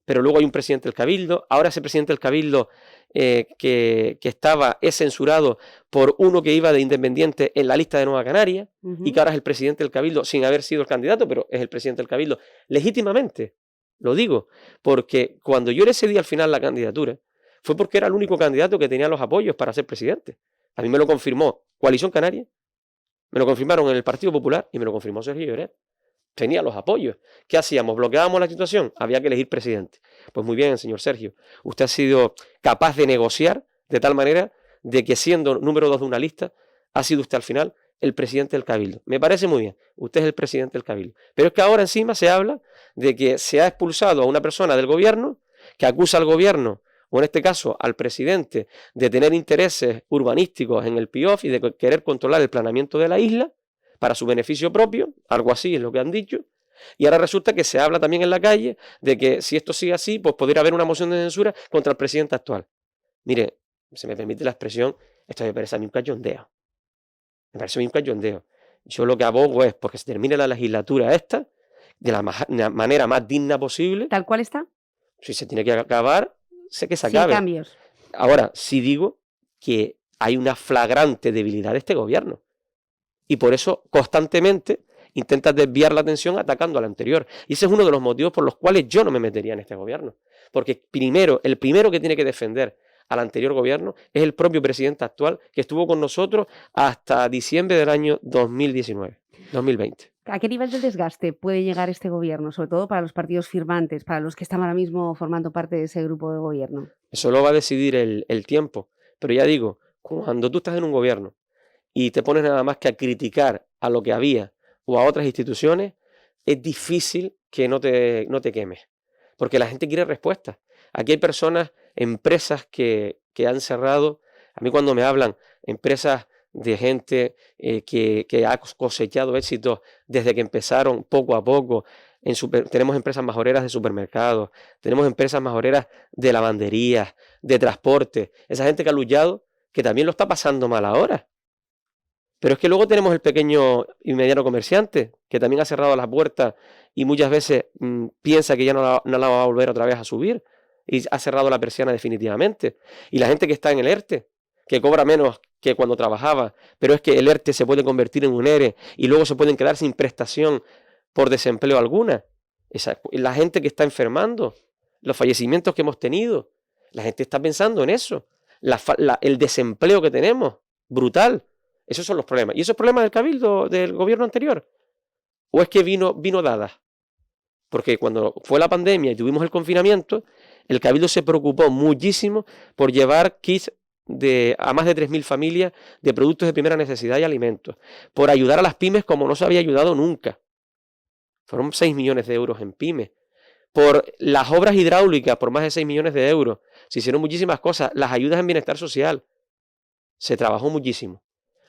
pero luego hay un presidente del Cabildo, ahora ese presidente del Cabildo que estaba es censurado por uno que iba de independiente en la lista de Nueva Canarias y que ahora es el presidente del Cabildo sin haber sido el candidato, pero es el presidente del Cabildo legítimamente, lo digo, porque cuando yo le cedí al final la candidatura fue porque era el único candidato que tenía los apoyos para ser presidente. A mí me lo confirmó Coalición Canaria, me lo confirmaron en el Partido Popular y me lo confirmó Sergio Lloret. Tenía los apoyos. ¿Qué hacíamos? ¿Bloqueábamos la situación? Había que elegir presidente. Pues muy bien, señor Sergio. Usted ha sido capaz de negociar de tal manera de que siendo número 2 de una lista, ha sido usted al final el presidente del Cabildo. Me parece muy bien. Usted es el presidente del Cabildo. Pero es que ahora encima se habla de que se ha expulsado a una persona del gobierno que acusa al gobierno, o en este caso al presidente, de tener intereses urbanísticos en el PIOF y de querer controlar el planeamiento de la isla para su beneficio propio, algo así es lo que han dicho, y ahora resulta que se habla también en la calle de que si esto sigue así, pues podría haber una moción de censura contra el presidente actual. Mire, se me permite la expresión, esto me parece a mí un cachondeo. Me parece a mí un cachondeo. Yo lo que abogo es porque se termine la legislatura esta de la manera más digna posible. ¿Tal cual está? Si se tiene que acabar, sé que se acabe. Sin cambios. Ahora, sí digo que hay una flagrante debilidad de este gobierno. Y por eso constantemente intentas desviar la atención atacando al anterior. Y ese es uno de los motivos por los cuales yo no me metería en este gobierno. Porque el primero que tiene que defender al anterior gobierno es el propio presidente actual que estuvo con nosotros hasta diciembre del año 2020. ¿A qué nivel del desgaste puede llegar este gobierno, sobre todo para los partidos firmantes, para los que están ahora mismo formando parte de ese grupo de gobierno? Eso lo va a decidir el tiempo. Pero ya digo, cuando tú estás en un gobierno y te pones nada más que a criticar a lo que había o a otras instituciones, es difícil que no te quemes, porque la gente quiere respuestas. Aquí hay personas, empresas que han cerrado. A mí cuando me hablan, empresas de gente que ha cosechado éxitos desde que empezaron poco a poco. Tenemos empresas majoreras de supermercados, tenemos empresas majoreras de lavanderías, de transporte. Esa gente que ha luchado, que también lo está pasando mal ahora. Pero es que luego tenemos el pequeño y mediano comerciante, que también ha cerrado las puertas y muchas veces piensa que ya no la va a volver otra vez a subir y ha cerrado la persiana definitivamente. Y la gente que está en el ERTE, que cobra menos que cuando trabajaba, pero es que el ERTE se puede convertir en un ERE y luego se pueden quedar sin prestación por desempleo alguna. La gente que está enfermando, los fallecimientos que hemos tenido, la gente está pensando en eso. El desempleo que tenemos, brutal. Esos son los problemas. ¿Y esos problemas del Cabildo, del gobierno anterior? ¿O es que vino dada? Porque cuando fue la pandemia y tuvimos el confinamiento, el Cabildo se preocupó muchísimo por llevar kits a más de 3.000 familias de productos de primera necesidad y alimentos, por ayudar a las pymes como no se había ayudado nunca. Fueron 6 millones de euros en pymes. Por las obras hidráulicas, por más de 6 millones de euros. Se hicieron muchísimas cosas. Las ayudas en bienestar social. Se trabajó muchísimo.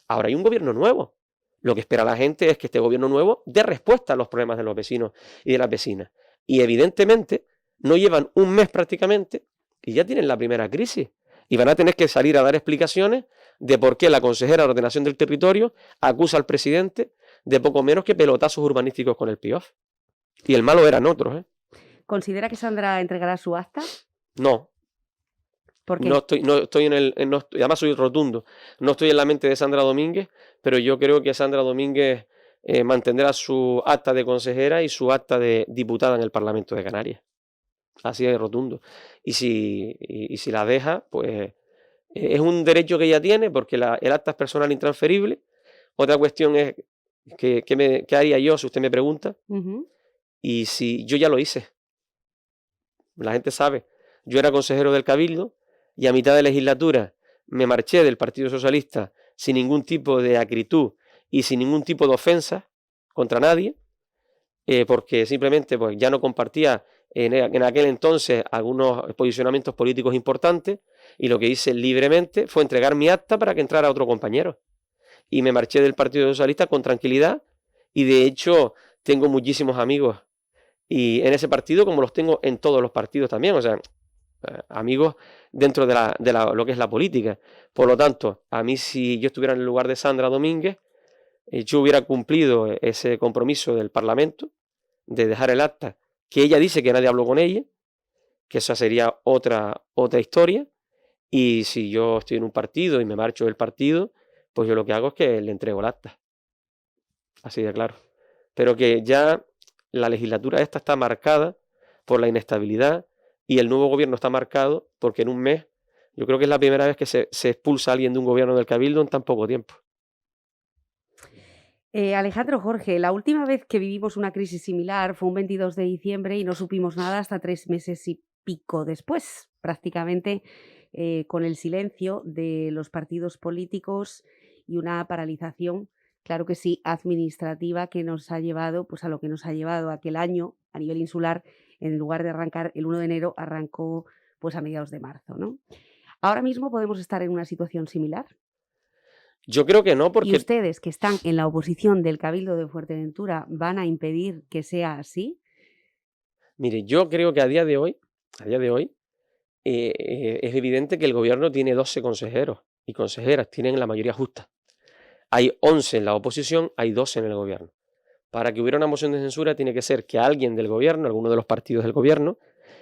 Ahora hay un gobierno nuevo. Lo que espera la gente es que este gobierno nuevo dé respuesta a los problemas de los vecinos y de las vecinas. Y evidentemente no llevan un mes prácticamente y ya tienen la primera crisis. Y van a tener que salir a dar explicaciones de por qué la consejera de Ordenación del Territorio acusa al presidente de poco menos que pelotazos urbanísticos con el PIOF. Y el malo eran otros, ¿eh? ¿Considera que Sandra entregará su acta? No. ¿Por qué? No estoy además soy rotundo. No estoy en la mente de Sandra Domínguez, pero yo creo que Sandra Domínguez mantendrá su acta de consejera y su acta de diputada en el Parlamento de Canarias. Así de rotundo. Y si la deja, pues es un derecho que ella tiene, porque el acta es personal intransferible. Otra cuestión es ¿qué haría yo si usted me pregunta? Y si yo ya lo hice. La gente sabe. Yo era consejero del Cabildo y a mitad de legislatura me marché del Partido Socialista sin ningún tipo de acritud y sin ningún tipo de ofensa contra nadie, porque simplemente pues, ya no compartía en aquel entonces algunos posicionamientos políticos importantes, y lo que hice libremente fue entregar mi acta para que entrara otro compañero. Y me marché del Partido Socialista con tranquilidad, y de hecho tengo muchísimos amigos y en ese partido, como los tengo en todos los partidos también, o sea, amigos dentro de lo que es la política. Por lo tanto, a mí, si yo estuviera en el lugar de Sandra Domínguez, yo hubiera cumplido ese compromiso del Parlamento de dejar el acta, que ella dice que nadie habló con ella, que esa sería otra historia. Y si yo estoy en un partido y me marcho del partido, pues yo lo que hago es que le entrego el acta. Así de claro. Pero que ya la legislatura esta está marcada por la inestabilidad y el nuevo gobierno está marcado porque en un mes, yo creo que es la primera vez que se expulsa a alguien de un gobierno del Cabildo en tan poco tiempo. Alejandro, Jorge, la última vez que vivimos una crisis similar fue un 22 de diciembre y no supimos nada hasta 3 meses y pico después, prácticamente con el silencio de los partidos políticos y una paralización, claro que sí, administrativa, que nos ha llevado pues, a lo que nos ha llevado aquel año a nivel insular. En lugar de arrancar el 1 de enero, arrancó pues, a mediados de marzo, ¿no? ¿Ahora mismo podemos estar en una situación similar? Yo creo que no, porque... ¿Y ustedes, que están en la oposición del Cabildo de Fuerteventura, van a impedir que sea así? Mire, yo creo que a día de hoy, es evidente que el gobierno tiene 12 consejeros y consejeras, tienen la mayoría justa. Hay 11 en la oposición, hay 12 en el gobierno. Para que hubiera una moción de censura tiene que ser que alguien del gobierno, alguno de los partidos del gobierno,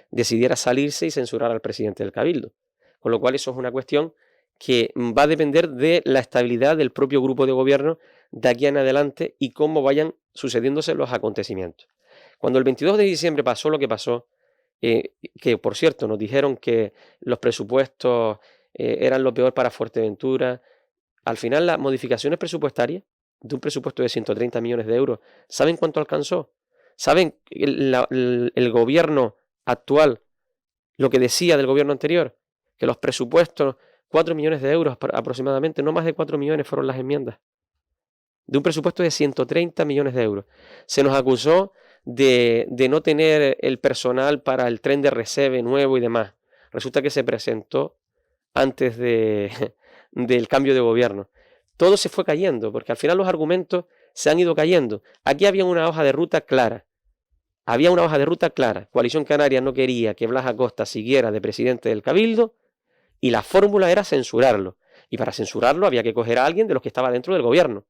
decidiera salirse y censurar al presidente del Cabildo. Con lo cual eso es una cuestión que va a depender de la estabilidad del propio grupo de gobierno de aquí en adelante y cómo vayan sucediéndose los acontecimientos. Cuando el 22 de diciembre pasó lo que pasó, que por cierto nos dijeron que los presupuestos eran lo peor para Fuerteventura, al final las modificaciones presupuestarias de un presupuesto de 130 millones de euros, ¿saben cuánto alcanzó? ¿Saben el gobierno actual lo que decía del gobierno anterior? Que los presupuestos, 4 millones de euros aproximadamente, no más de 4 millones fueron las enmiendas. De un presupuesto de 130 millones de euros. Se nos acusó de no tener el personal para el tren de Recebe nuevo y demás. Resulta que se presentó antes del cambio de gobierno. Todo se fue cayendo, porque al final los argumentos se han ido cayendo. Aquí había una hoja de ruta clara. Coalición Canaria no quería que Blas Acosta siguiera de presidente del Cabildo y la fórmula era censurarlo. Y para censurarlo había que coger a alguien de los que estaba dentro del gobierno.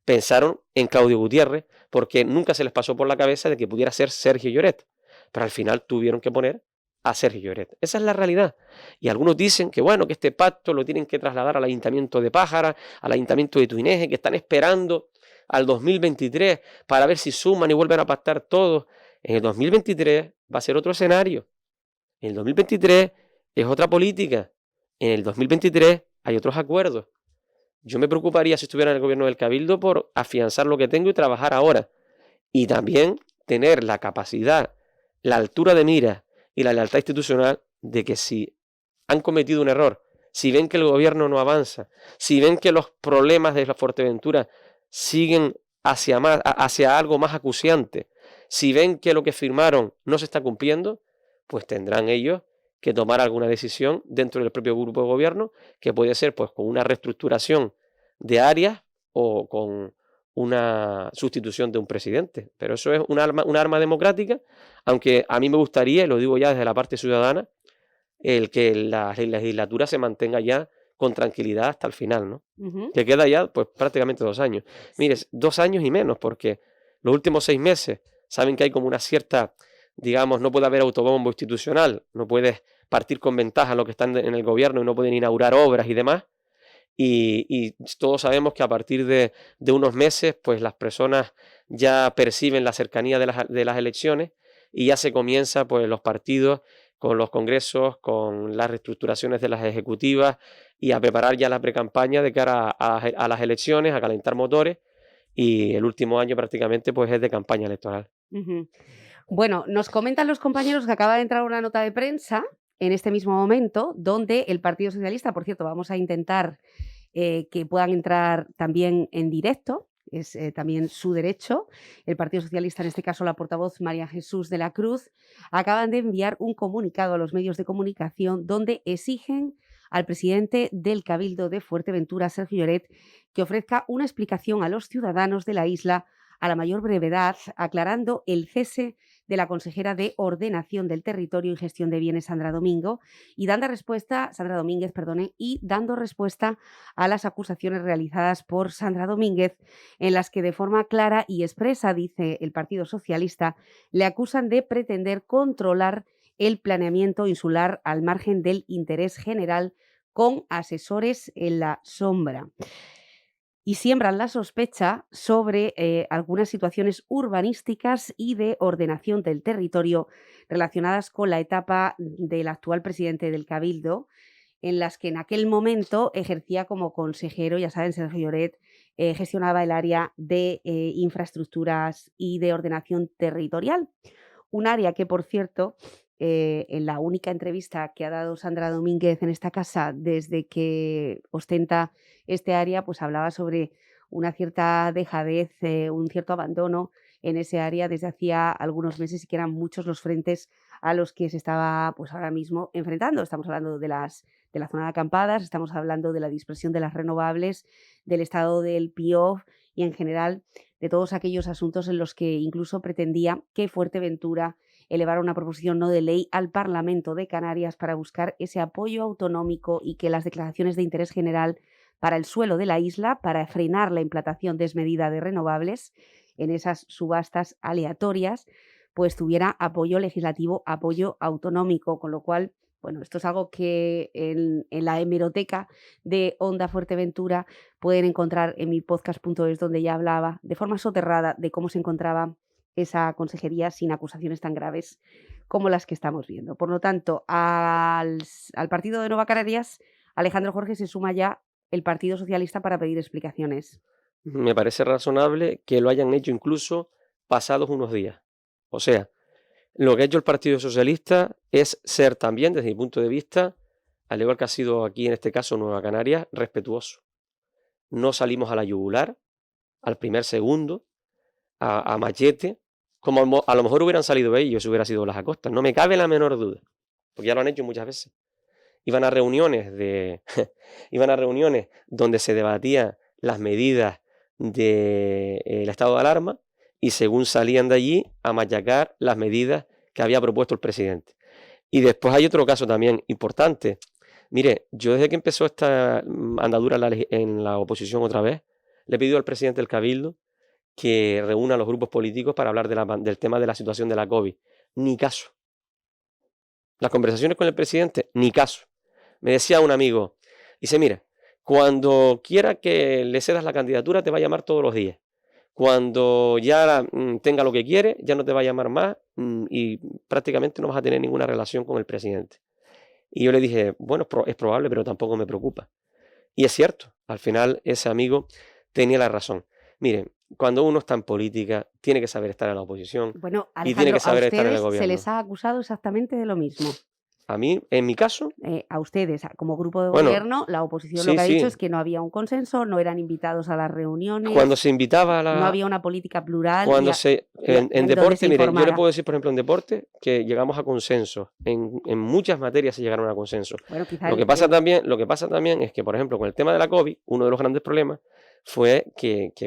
Pensaron en Claudio Gutiérrez porque nunca se les pasó por la cabeza de que pudiera ser Sergio Lloret. Pero al final tuvieron que poner a Sergio Lloret. Esa es la realidad. Y algunos dicen que bueno, que este pacto lo tienen que trasladar al Ayuntamiento de Pájara, al Ayuntamiento de Tuineje, que están esperando al 2023 para ver si suman y vuelven a pactar todos. En el 2023 va a ser otro escenario. En el 2023 es otra política. En el 2023 hay otros acuerdos. Yo me preocuparía si estuviera en el gobierno del Cabildo por afianzar lo que tengo y trabajar ahora. Y también tener la capacidad, la altura de mira y la lealtad institucional de que si han cometido un error, si ven que el gobierno no avanza, si ven que los problemas de la Fuerteventura siguen hacia algo más acuciante, si ven que lo que firmaron no se está cumpliendo, pues tendrán ellos que tomar alguna decisión dentro del propio grupo de gobierno, que puede ser pues con una reestructuración de áreas o con una sustitución de un presidente. Pero eso es un arma democrática, aunque a mí me gustaría, y lo digo ya desde la parte ciudadana, el que la legislatura se mantenga ya con tranquilidad hasta el final, ¿no? Que queda ya pues prácticamente 2 años. Mire, 2 años y menos, porque los últimos 6 meses saben que hay como una cierta, digamos, no puede haber autobombo institucional, no puedes partir con ventaja a los que están en el gobierno y no pueden inaugurar obras y demás. Y todos sabemos que a partir de unos meses, pues las personas ya perciben la cercanía de las elecciones y ya se comienza, pues los partidos con los congresos, con las reestructuraciones de las ejecutivas y a preparar ya la precampaña de cara a las elecciones, a calentar motores, y el último año prácticamente pues es de campaña electoral. Bueno, nos comentan los compañeros que acaba de entrar una nota de prensa en este mismo momento, donde el Partido Socialista, por cierto, vamos a intentar que puedan entrar también en directo, es también su derecho. El Partido Socialista, en este caso la portavoz María Jesús de la Cruz, acaban de enviar un comunicado a los medios de comunicación donde exigen al presidente del Cabildo de Fuerteventura, Sergio Lloret, que ofrezca una explicación a los ciudadanos de la isla a la mayor brevedad, aclarando el cese de la consejera de Ordenación del Territorio y Gestión de Bienes, Sandra Domínguez, y dando respuesta a las acusaciones realizadas por Sandra Domínguez, en las que de forma clara y expresa, dice el Partido Socialista, le acusan de pretender controlar el planeamiento insular al margen del interés general con asesores en la sombra. Y siembran la sospecha sobre algunas situaciones urbanísticas y de ordenación del territorio relacionadas con la etapa del actual presidente del Cabildo, en las que en aquel momento ejercía como consejero, ya saben, Sergio Lloret, gestionaba el área de infraestructuras y de ordenación territorial. Un área que, por cierto, en la única entrevista que ha dado Sandra Domínguez en esta casa desde que ostenta este área, pues hablaba sobre una cierta dejadez, un cierto abandono en ese área desde hacía algunos meses, y que eran muchos los frentes a los que se estaba pues ahora mismo enfrentando. Estamos hablando de la zona de acampadas, estamos hablando de la dispersión de las renovables, del estado del PIOF y en general de todos aquellos asuntos en los que incluso pretendía que Fuerteventura elevara una proposición no de ley al Parlamento de Canarias para buscar ese apoyo autonómico y que las declaraciones de interés general para el suelo de la isla, para frenar la implantación desmedida de renovables en esas subastas aleatorias, pues tuviera apoyo legislativo, apoyo autonómico, con lo cual, bueno, esto es algo que en la hemeroteca de Onda Fuerteventura pueden encontrar en mi podcast.es, donde ya hablaba de forma soterrada de cómo se encontraba esa consejería sin acusaciones tan graves como las que estamos viendo. Por lo tanto, al partido de Nueva Canarias, Alejandro Jorge, se suma ya el Partido Socialista para pedir explicaciones. Me parece razonable que lo hayan hecho incluso pasados unos días. O sea, lo que ha hecho el Partido Socialista es ser también, desde mi punto de vista, al igual que ha sido aquí en este caso Nueva Canarias, respetuoso. No salimos a la yugular, al primer segundo, a machete, como a lo mejor hubieran salido ellos si hubiera sido Blas Acosta. No me cabe la menor duda, porque ya lo han hecho muchas veces. Iban a reuniones donde se debatían las medidas del estado de alarma, y según salían de allí a machacar las medidas que había propuesto el presidente. Y después hay otro caso también importante. Mire, yo desde que empezó esta andadura en la oposición otra vez, le he pedido al presidente del Cabildo que reúna a los grupos políticos para hablar del tema de la situación de la COVID. Ni caso. Las conversaciones con el presidente, ni caso. Me decía un amigo, dice, mira, cuando quiera que le cedas la candidatura te va a llamar todos los días. Cuando ya tenga lo que quiere, ya no te va a llamar más y prácticamente no vas a tener ninguna relación con el presidente. Y yo le dije, bueno, es probable, pero tampoco me preocupa. Y es cierto, al final ese amigo tenía la razón. Miren, cuando uno está en política, tiene que saber estar en la oposición Bueno, y tiene Alejandro, que a saber estar en el ustedes se gobierno. les ha acusado exactamente de lo mismo. A mí, en mi caso, A ustedes, como grupo de bueno, gobierno, la oposición lo que ha sí, dicho es que no había un consenso, no eran invitados a las reuniones, cuando se invitaba a no la... había una política plural Cuando en donde deporte, se mire, yo le informara. puedo decir, por ejemplo, en deporte, que llegamos a consenso. En muchas materias se llegaron a consenso. Bueno, quizá Lo que pasa también es que, por ejemplo, con el tema de la COVID, uno de los grandes problemas fue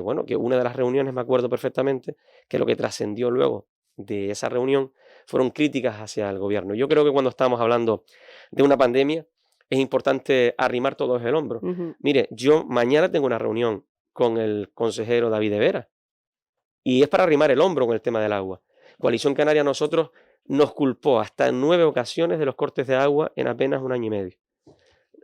bueno, que una de las reuniones, me acuerdo perfectamente, que lo que trascendió luego de esa reunión fueron críticas hacia el gobierno. Yo creo que cuando estamos hablando de una pandemia, es importante arrimar todos el hombro. Ujú. Mire, yo mañana tengo una reunión con el consejero David de Vera y es para arrimar el hombro con el tema del agua. Coalición Canaria a nosotros nos culpó hasta en 9 ocasiones de los cortes de agua en apenas un año y medio.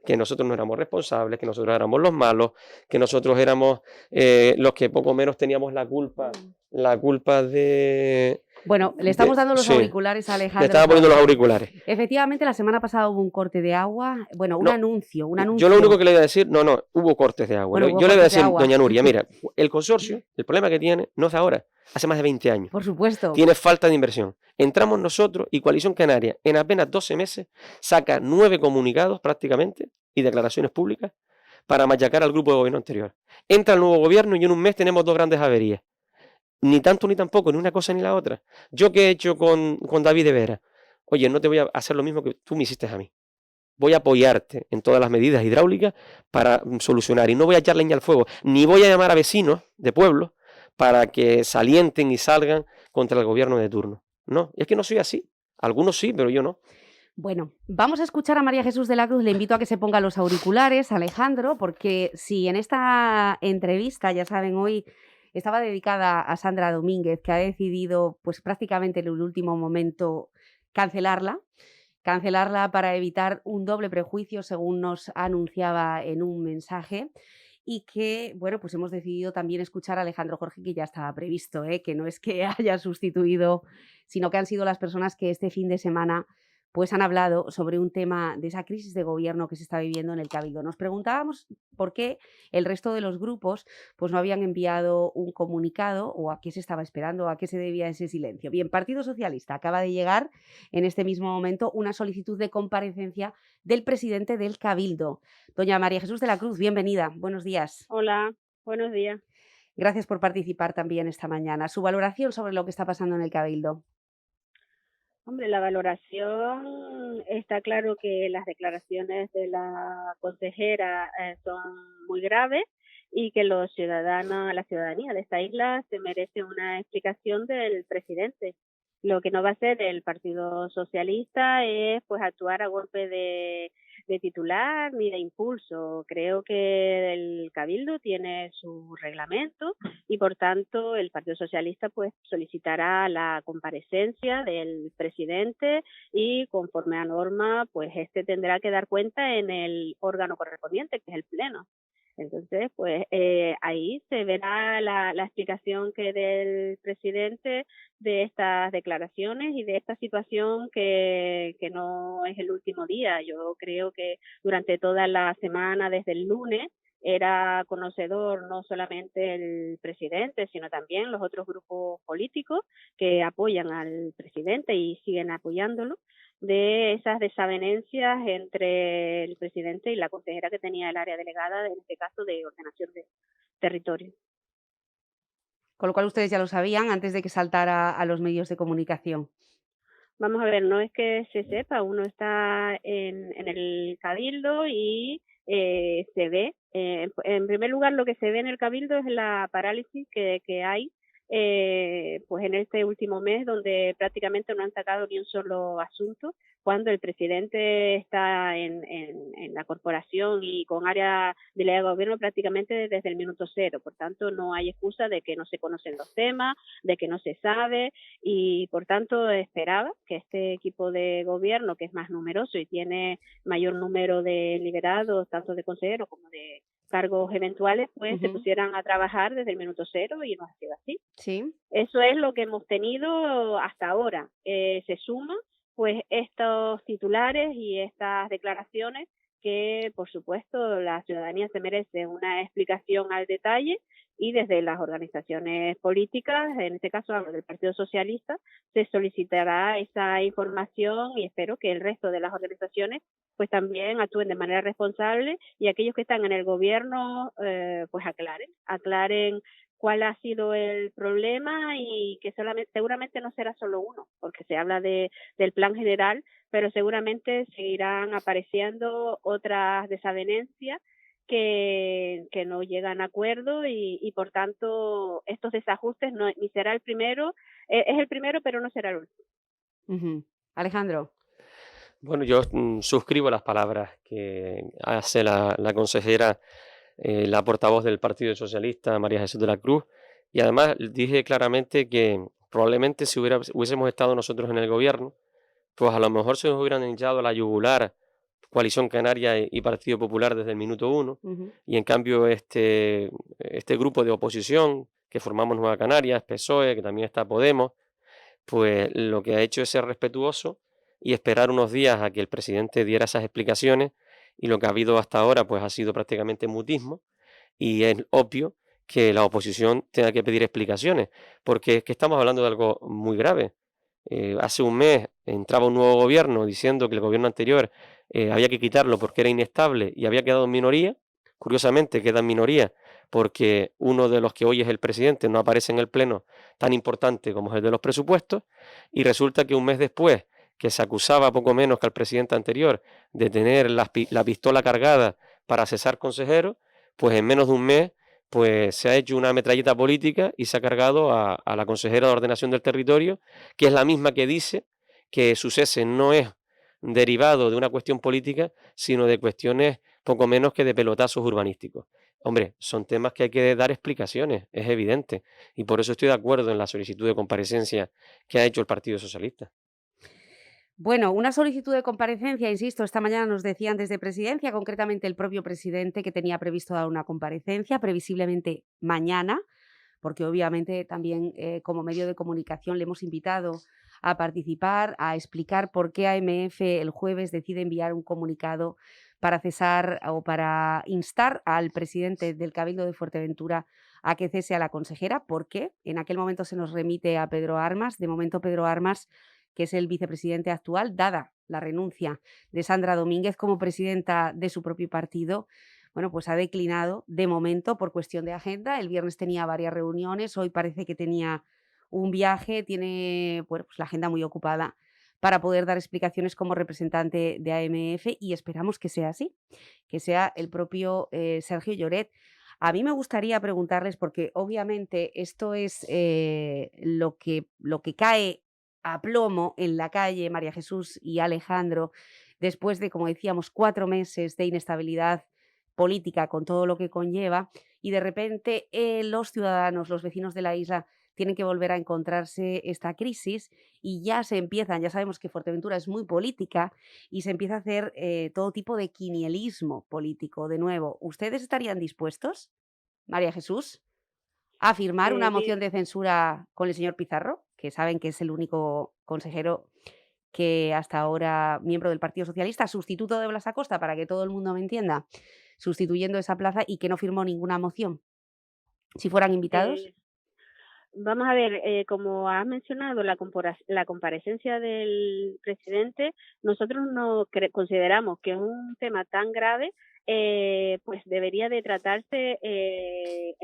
Que nosotros no éramos responsables, que nosotros éramos los malos, que nosotros éramos los que poco menos teníamos la culpa de... Bueno, le estamos dando los sí, auriculares a le Alejandro. estaba poniendo los auriculares. Efectivamente, la semana pasada hubo un corte de agua, bueno, un No, anuncio. Yo lo único que le voy a decir, no, hubo cortes de agua. Bueno, hubo Yo le voy a cortes de decir, agua. doña Nuria, mira, el consorcio, el problema que tiene no es de ahora, hace más de 20 años. Por supuesto. Tiene falta de inversión. Entramos nosotros y Coalición Canaria en apenas 12 meses saca 9 comunicados prácticamente y declaraciones públicas para machacar al grupo de gobierno anterior. Entra el nuevo gobierno y en un mes tenemos 2 grandes averías. Ni tanto ni tampoco, ni una cosa ni la otra. Yo que he hecho con David de Vera, oye, no te voy a hacer lo mismo que tú me hiciste a mí. Voy a apoyarte en todas las medidas hidráulicas para solucionar y no voy a echar leña al fuego, ni voy a llamar a vecinos de pueblos para que salienten y salgan contra el gobierno de turno. No, y es que no soy así. Algunos sí, pero yo no. Bueno, vamos a escuchar a María Jesús de la Cruz. Le invito a que se ponga los auriculares, Alejandro, porque si en esta entrevista, ya saben, hoy estaba dedicada a Sandra Domínguez, que ha decidido, pues prácticamente en el último momento, cancelarla para evitar un doble prejuicio, según nos anunciaba en un mensaje. Y que, bueno, pues hemos decidido también escuchar a Alejandro Jorge, que ya estaba previsto, que no es que haya sustituido, sino que han sido las personas que este fin de semana pues han hablado sobre un tema de esa crisis de gobierno que se está viviendo en el Cabildo. Nos preguntábamos por qué el resto de los grupos pues no habían enviado un comunicado o a qué se estaba esperando, a qué se debía ese silencio. Bien, Partido Socialista acaba de llegar en este mismo momento una solicitud de comparecencia del presidente del Cabildo. Doña María Jesús de la Cruz, bienvenida. Buenos días. Hola, buenos días. Gracias por participar también esta mañana. Su valoración sobre lo que está pasando en el Cabildo. Hombre, la valoración está claro que las declaraciones de la consejera son muy graves y que la ciudadanía de esta isla se merece una explicación del presidente. Lo que no va a hacer el Partido Socialista es pues actuar a golpe de titular ni de impulso. Creo que el Cabildo tiene su reglamento y por tanto el Partido Socialista pues solicitará la comparecencia del presidente y conforme a norma pues este tendrá que dar cuenta en el órgano correspondiente, que es el Pleno. Entonces, pues ahí se verá la explicación que dé el presidente de estas declaraciones y de esta situación que no es el último día. Yo creo que durante toda la semana, desde el lunes, era conocedor no solamente el presidente, sino también los otros grupos políticos que apoyan al presidente y siguen apoyándolo, de esas desavenencias entre el presidente y la consejera que tenía el área delegada, en este caso de ordenación de territorio. Con lo cual ustedes ya lo sabían antes de que saltara a los medios de comunicación. Vamos a ver, no es que se sepa, uno está en el Cabildo y se ve, en primer lugar lo que se ve en el Cabildo es la parálisis que hay pues en este último mes, donde prácticamente no han sacado ni un solo asunto, cuando el presidente está en la corporación y con área delegada de gobierno prácticamente desde el minuto cero. Por tanto, no hay excusa de que no se conocen los temas, de que no se sabe, y por tanto esperaba que este equipo de gobierno, que es más numeroso y tiene mayor número de liberados, tanto de consejeros como de cargos eventuales, pues se pusieran a trabajar desde el minuto cero, y no ha sido así. Sí. Eso es lo que hemos tenido hasta ahora. Se suma pues estos titulares y estas declaraciones que, por supuesto, la ciudadanía se merece una explicación al detalle, y desde las organizaciones políticas, en este caso hablo del Partido Socialista, se solicitará esa información, y espero que el resto de las organizaciones pues también actúen de manera responsable, y aquellos que están en el gobierno pues aclaren cuál ha sido el problema, y que seguramente no será solo uno, porque se habla del plan general, pero seguramente seguirán apareciendo otras desavenencias que no llegan a acuerdo, y por tanto estos desajustes ni será el primero, es el primero pero no será el último. Alejandro. Bueno, yo suscribo las palabras que hace la consejera, la portavoz del Partido Socialista, María Jesús de la Cruz, y además dije claramente que probablemente si hubiésemos estado nosotros en el gobierno, pues a lo mejor se nos hubieran hinchado la yugular Coalición Canaria y Partido Popular desde el minuto uno, y en cambio este grupo de oposición que formamos Nueva Canarias, PSOE, que también está Podemos, pues lo que ha hecho es ser respetuoso y esperar unos días a que el presidente diera esas explicaciones, y lo que ha habido hasta ahora pues ha sido prácticamente mutismo, y es obvio que la oposición tenga que pedir explicaciones, porque es que estamos hablando de algo muy grave. Hace un mes entraba un nuevo gobierno diciendo que el gobierno anterior había que quitarlo porque era inestable y había quedado en minoría. Curiosamente queda en minoría porque uno de los que hoy es el presidente no aparece en el pleno tan importante como es el de los presupuestos, y resulta que un mes después, que se acusaba poco menos que al presidente anterior de tener la pistola cargada para cesar consejeros, pues en menos de un mes pues se ha hecho una metralleta política y se ha cargado a la consejera de Ordenación del Territorio, que es la misma que dice que su cese no es derivado de una cuestión política, sino de cuestiones poco menos que de pelotazos urbanísticos. Hombre, son temas que hay que dar explicaciones, es evidente, y por eso estoy de acuerdo en la solicitud de comparecencia que ha hecho el Partido Socialista. Bueno, una solicitud de comparecencia, insisto, esta mañana nos decían desde Presidencia, concretamente el propio presidente, que tenía previsto dar una comparecencia, previsiblemente mañana, porque obviamente también como medio de comunicación le hemos invitado a participar, a explicar por qué AMF el jueves decide enviar un comunicado para cesar o para instar al presidente del Cabildo de Fuerteventura a que cese a la consejera, porque en aquel momento se nos remite a Pedro Armas. De momento Pedro Armas, que es el vicepresidente actual, dada la renuncia de Sandra Domínguez como presidenta de su propio partido, bueno, pues ha declinado de momento por cuestión de agenda. El viernes tenía varias reuniones, hoy parece que tenía un viaje, tiene pues la agenda muy ocupada para poder dar explicaciones como representante de AMF, y esperamos que sea así, que sea el propio Sergio Lloret. A mí me gustaría preguntarles, porque obviamente esto es lo que cae a plomo en la calle, María Jesús y Alejandro, después de, como decíamos, 4 meses de inestabilidad política con todo lo que conlleva, y de repente los ciudadanos, los vecinos de la isla, tienen que volver a encontrarse esta crisis, y ya sabemos que Fuerteventura es muy política, y se empieza a hacer todo tipo de quinielismo político de nuevo. ¿Ustedes estarían dispuestos, María Jesús, a firmar una moción de censura con el señor Pizarro, que saben que es el único consejero que hasta ahora, miembro del Partido Socialista, sustituto de Blas Acosta, para que todo el mundo me entienda, sustituyendo esa plaza, y que no firmó ninguna moción? Si fueran invitados. Vamos a ver, como has mencionado, la comparecencia del presidente, nosotros no consideramos que es un tema tan grave, pues debería de tratarse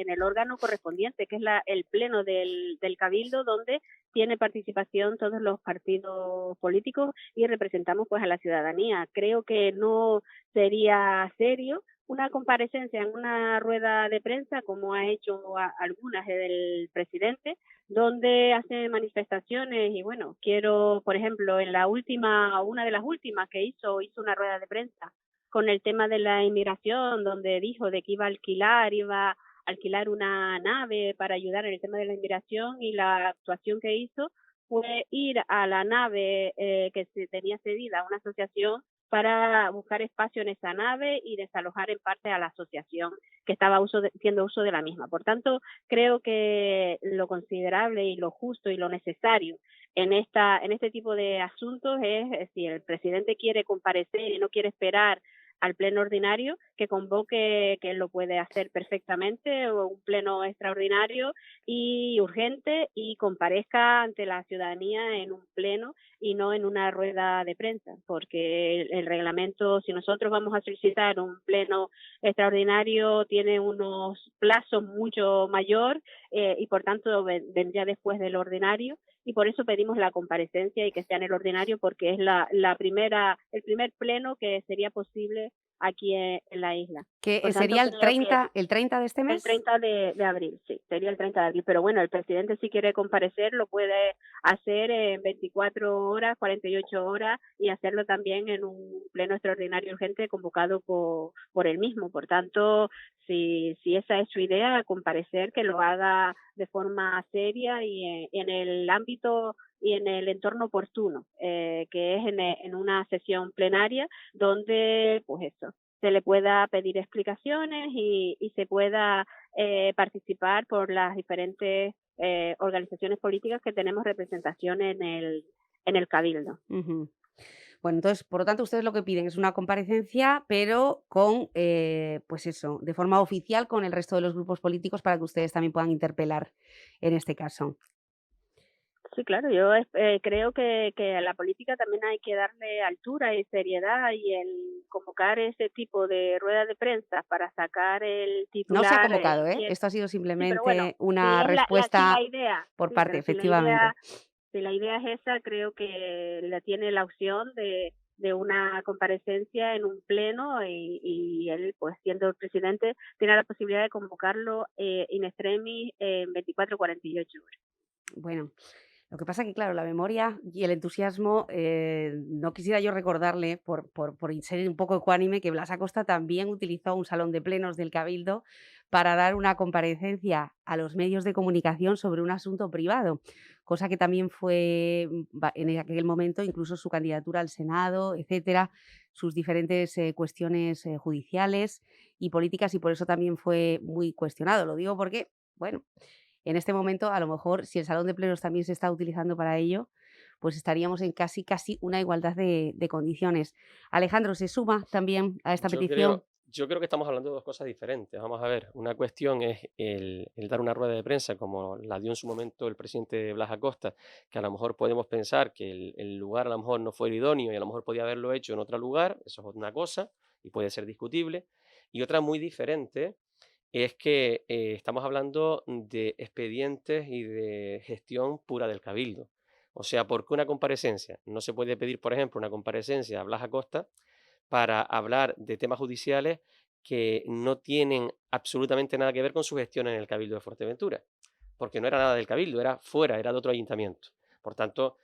el órgano correspondiente, que es el pleno del Cabildo, donde tiene participación todos los partidos políticos y representamos pues a la ciudadanía. Creo que no sería serio una comparecencia en una rueda de prensa, como ha hecho algunas el presidente, donde hace manifestaciones y bueno, quiero, por ejemplo, una de las últimas que hizo una rueda de prensa con el tema de la inmigración, donde dijo de que iba a alquilar una nave para ayudar en el tema de la inmigración, y la actuación que hizo fue ir a la nave que se tenía cedida a una asociación para buscar espacio en esa nave y desalojar en parte a la asociación que estaba haciendo uso de la misma. Por tanto, creo que lo considerable y lo justo y lo necesario en este tipo de asuntos es, si el presidente quiere comparecer y no quiere esperar al pleno ordinario, que convoque, que él lo puede hacer perfectamente, o un pleno extraordinario y urgente, y comparezca ante la ciudadanía en un pleno y no en una rueda de prensa, porque el reglamento, si nosotros vamos a solicitar un pleno extraordinario, tiene unos plazos mucho mayor y por tanto vendría después del ordinario, y por eso pedimos la comparecencia y que sea en el ordinario, porque es el primer pleno que sería posible aquí en la isla. Que Por tanto, sería el creo que 30 de este el mes. 30 de abril, sí, sería el 30 de abril. Pero bueno, el presidente, si quiere comparecer, lo puede hacer en 24 horas, 48 horas, y hacerlo también en un pleno extraordinario urgente convocado por él mismo. Por tanto, si esa es su idea, comparecer, que lo haga de forma seria y en el ámbito y en el entorno oportuno, que es en una sesión plenaria donde, pues eso, se le pueda pedir explicaciones y se pueda participar por las diferentes organizaciones políticas que tenemos representación en el Cabildo. Ujú. Bueno, entonces, por lo tanto, ustedes lo que piden es una comparecencia, pero con, pues eso, de forma oficial con el resto de los grupos políticos, para que ustedes también puedan interpelar en este caso. Sí, claro, yo creo que a la política también hay que darle altura y seriedad, y el convocar ese tipo de ruedas de prensa para sacar el No se ha titular. convocado, ¿eh? Sí, Esto ha sido pero bueno, simplemente una respuesta si la idea, por sí, parte, pero efectivamente. si la idea es esa, creo que tiene la opción de una comparecencia en un pleno, y él, pues siendo el presidente, tiene la posibilidad de convocarlo in extremis en 24 o 48 horas. Bueno, lo que pasa que, claro, la memoria y el entusiasmo, no quisiera yo recordarle, por ser un poco ecuánime, que Blas Acosta también utilizó un salón de plenos del Cabildo para dar una comparecencia a los medios de comunicación sobre un asunto privado, cosa que también fue en aquel momento incluso su candidatura al Senado, etcétera, sus diferentes cuestiones judiciales y políticas, y por eso también fue muy cuestionado. Lo digo porque, bueno, en este momento, a lo mejor, si el salón de plenos también se está utilizando para ello, pues estaríamos en casi una igualdad de condiciones. Alejandro, ¿se suma también a esta petición? Yo creo que estamos hablando de dos cosas diferentes. Vamos a ver, una cuestión es el dar una rueda de prensa como la dio en su momento el presidente Blas Acosta, que a lo mejor podemos pensar que el lugar a lo mejor no fue el idóneo y a lo mejor podía haberlo hecho en otro lugar, eso es una cosa y puede ser discutible. Y otra muy diferente es que estamos hablando de expedientes y de gestión pura del Cabildo. O sea, ¿por qué una comparecencia? No se puede pedir, por ejemplo, una comparecencia a Blas Acosta para hablar de temas judiciales que no tienen absolutamente nada que ver con su gestión en el Cabildo de Fuerteventura, porque no era nada del Cabildo, era fuera, era de otro ayuntamiento. Por tanto,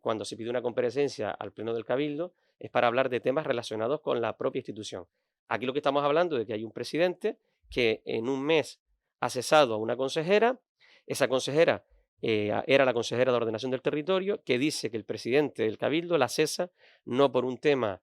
cuando se pide una comparecencia al Pleno del Cabildo es para hablar de temas relacionados con la propia institución. Aquí lo que estamos hablando es que hay un presidente que en un mes ha cesado a una consejera, esa consejera era la consejera de Ordenación del Territorio, que dice que el presidente del Cabildo la cesa no por un tema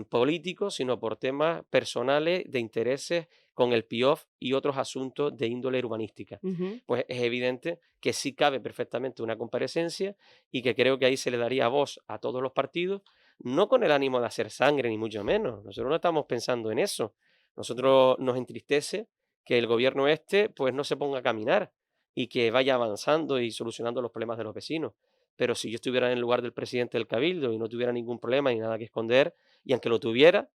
político, sino por temas personales de intereses con el PIOF y otros asuntos de índole urbanística. Ujú. Pues es evidente que sí cabe perfectamente una comparecencia y que creo que ahí se le daría voz a todos los partidos, no con el ánimo de hacer sangre, ni mucho menos. Nosotros no estamos pensando en eso. Nosotros nos entristece que el gobierno pues no se ponga a caminar y que vaya avanzando y solucionando los problemas de los vecinos. Pero si yo estuviera en el lugar del presidente del Cabildo y no tuviera ningún problema y nada que esconder, y aunque lo tuviera,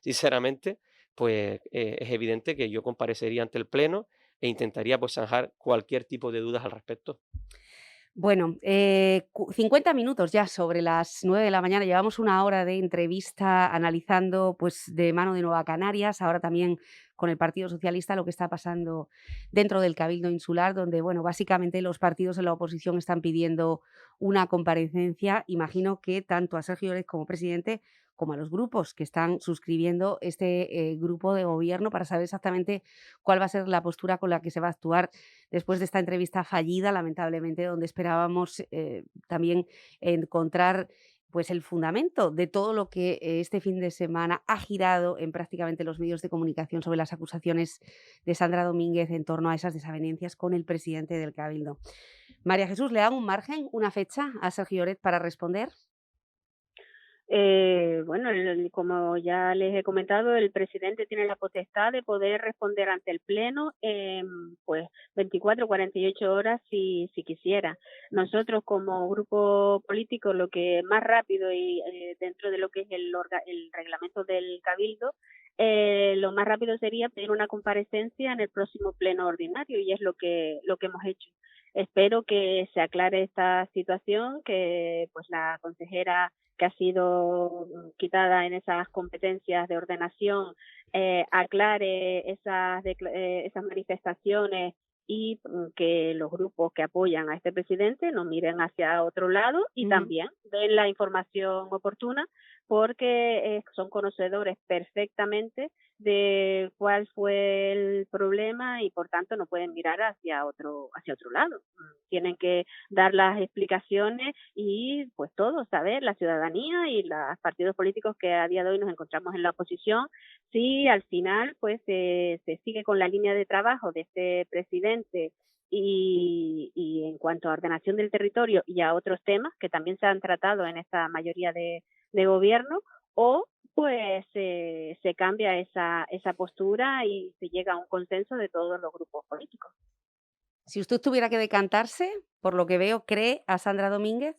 sinceramente, pues es evidente que yo comparecería ante el Pleno e intentaría pues zanjar cualquier tipo de dudas al respecto. Bueno, 50 minutos ya sobre las 9 de la mañana. Llevamos una hora de entrevista analizando, pues, de mano de Nueva Canarias, ahora también con el Partido Socialista, lo que está pasando dentro del Cabildo Insular, donde, bueno, básicamente los partidos de la oposición están pidiendo una comparecencia. Imagino que tanto a Sergio Lloret como presidente, como a los grupos que están suscribiendo este grupo de gobierno, para saber exactamente cuál va a ser la postura con la que se va a actuar después de esta entrevista fallida, lamentablemente, donde esperábamos también encontrar, pues, el fundamento de todo lo que este fin de semana ha girado en prácticamente los medios de comunicación sobre las acusaciones de Sandra Domínguez en torno a esas desavenencias con el presidente del Cabildo. María Jesús, ¿le dan un margen, una fecha a Sergio Lloret para responder? Bueno, como ya les he comentado, el presidente tiene la potestad de poder responder ante el Pleno en pues 24 o 48 horas si quisiera. Nosotros como grupo político, lo que más rápido y dentro de lo que es el reglamento del Cabildo, lo más rápido sería pedir una comparecencia en el próximo Pleno ordinario, y es lo que hemos hecho. Espero que se aclare esta situación, que pues la consejera que ha sido quitada en esas competencias de ordenación aclare esas manifestaciones, y que los grupos que apoyan a este presidente no miren hacia otro lado y también den la información oportuna, porque son conocedores perfectamente de cuál fue el problema y por tanto no pueden mirar hacia otro lado. Tienen que dar las explicaciones y pues todos saber, la ciudadanía y los partidos políticos que a día de hoy nos encontramos en la oposición, si al final pues se sigue con la línea de trabajo de este presidente y en cuanto a ordenación del territorio y a otros temas que también se han tratado en esta mayoría de gobierno, o pues se cambia esa postura y se llega a un consenso de todos los grupos políticos. Si usted tuviera que decantarse, por lo que veo, ¿cree a Sandra Domínguez?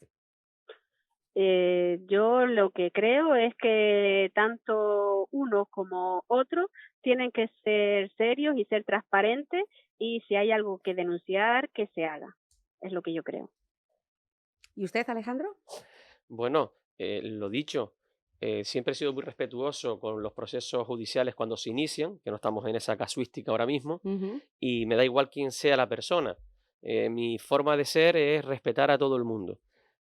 Yo lo que creo es que tanto unos como otros tienen que ser serios y ser transparentes, y si hay algo que denunciar, que se haga. Es lo que yo creo. ¿Y usted, Alejandro? Bueno, lo dicho, siempre he sido muy respetuoso con los procesos judiciales cuando se inician, que no estamos en esa casuística ahora mismo, y me da igual quién sea la persona. Mi forma de ser es respetar a todo el mundo.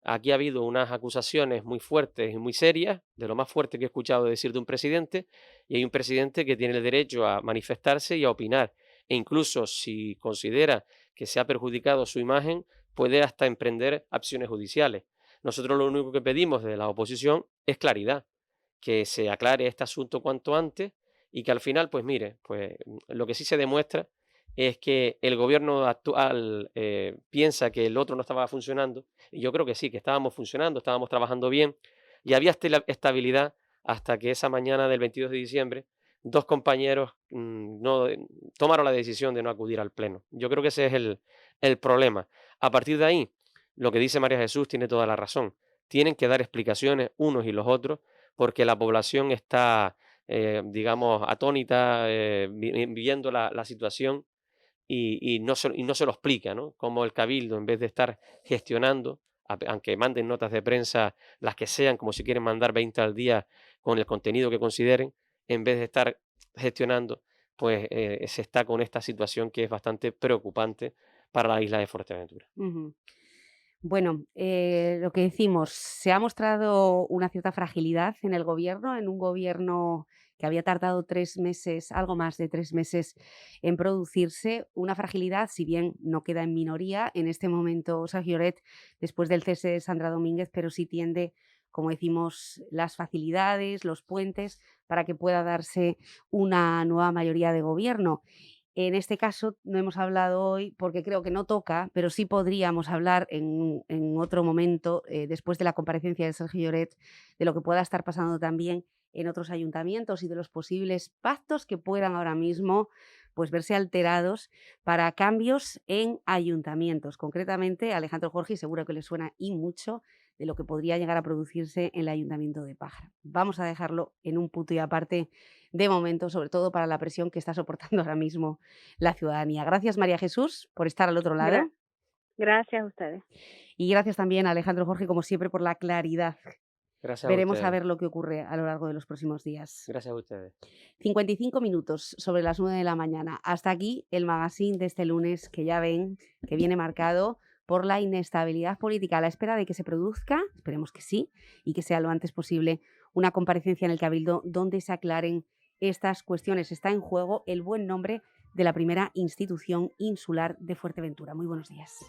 Aquí ha habido unas acusaciones muy fuertes y muy serias, de lo más fuerte que he escuchado decir de un presidente, y hay un presidente que tiene el derecho a manifestarse y a opinar. E incluso si considera que se ha perjudicado su imagen, puede hasta emprender acciones judiciales. Nosotros lo único que pedimos de la oposición es claridad, que se aclare este asunto cuanto antes y que al final, pues mire, pues lo que sí se demuestra es que el gobierno actual piensa que el otro no estaba funcionando, y yo creo que sí, que estábamos funcionando, estábamos trabajando bien y había estabilidad hasta que esa mañana del 22 de diciembre dos compañeros no tomaron la decisión de no acudir al pleno. Yo creo que ese es el problema. A partir de ahí, lo que dice María Jesús tiene toda la razón. Tienen que dar explicaciones unos y los otros, porque la población está, digamos, atónita, viendo la situación, y no se lo explica, ¿no? Como el Cabildo, en vez de estar gestionando, aunque manden notas de prensa, las que sean, como si quieren mandar 20 al día con el contenido que consideren, en vez de estar gestionando, pues se está con esta situación que es bastante preocupante para la isla de Fuerteventura. Bueno, lo que decimos, se ha mostrado una cierta fragilidad en el gobierno, en un gobierno que había tardado 3 meses, algo más de 3 meses en producirse, una fragilidad, si bien no queda en minoría en este momento Sergio Lloret, después del cese de Sandra Domínguez, pero sí tiende, como decimos, las facilidades, los puentes para que pueda darse una nueva mayoría de gobierno. En este caso no hemos hablado hoy porque creo que no toca, pero sí podríamos hablar en otro momento, después de la comparecencia de Sergio Lloret, de lo que pueda estar pasando también en otros ayuntamientos y de los posibles pactos que puedan ahora mismo pues verse alterados para cambios en ayuntamientos. Concretamente, Alejandro Jorge, seguro que le suena y mucho, de lo que podría llegar a producirse en el Ayuntamiento de Pájara. Vamos a dejarlo en un punto y aparte de momento, sobre todo para la presión que está soportando ahora mismo la ciudadanía. Gracias, María Jesús, por estar al otro lado. Gracias a ustedes. Y gracias también a Alejandro Jorge, como siempre, por la claridad. Gracias Veremos a ustedes. ver lo que ocurre a lo largo de los próximos días. Gracias a ustedes. 55 minutos sobre las 9 de la mañana. Hasta aquí el magazine de este lunes, que ya ven que viene marcado por la inestabilidad política, a la espera de que se produzca, esperemos que sí, y que sea lo antes posible, una comparecencia en el Cabildo donde se aclaren estas cuestiones. Está en juego el buen nombre de la primera institución insular de Fuerteventura. Muy buenos días.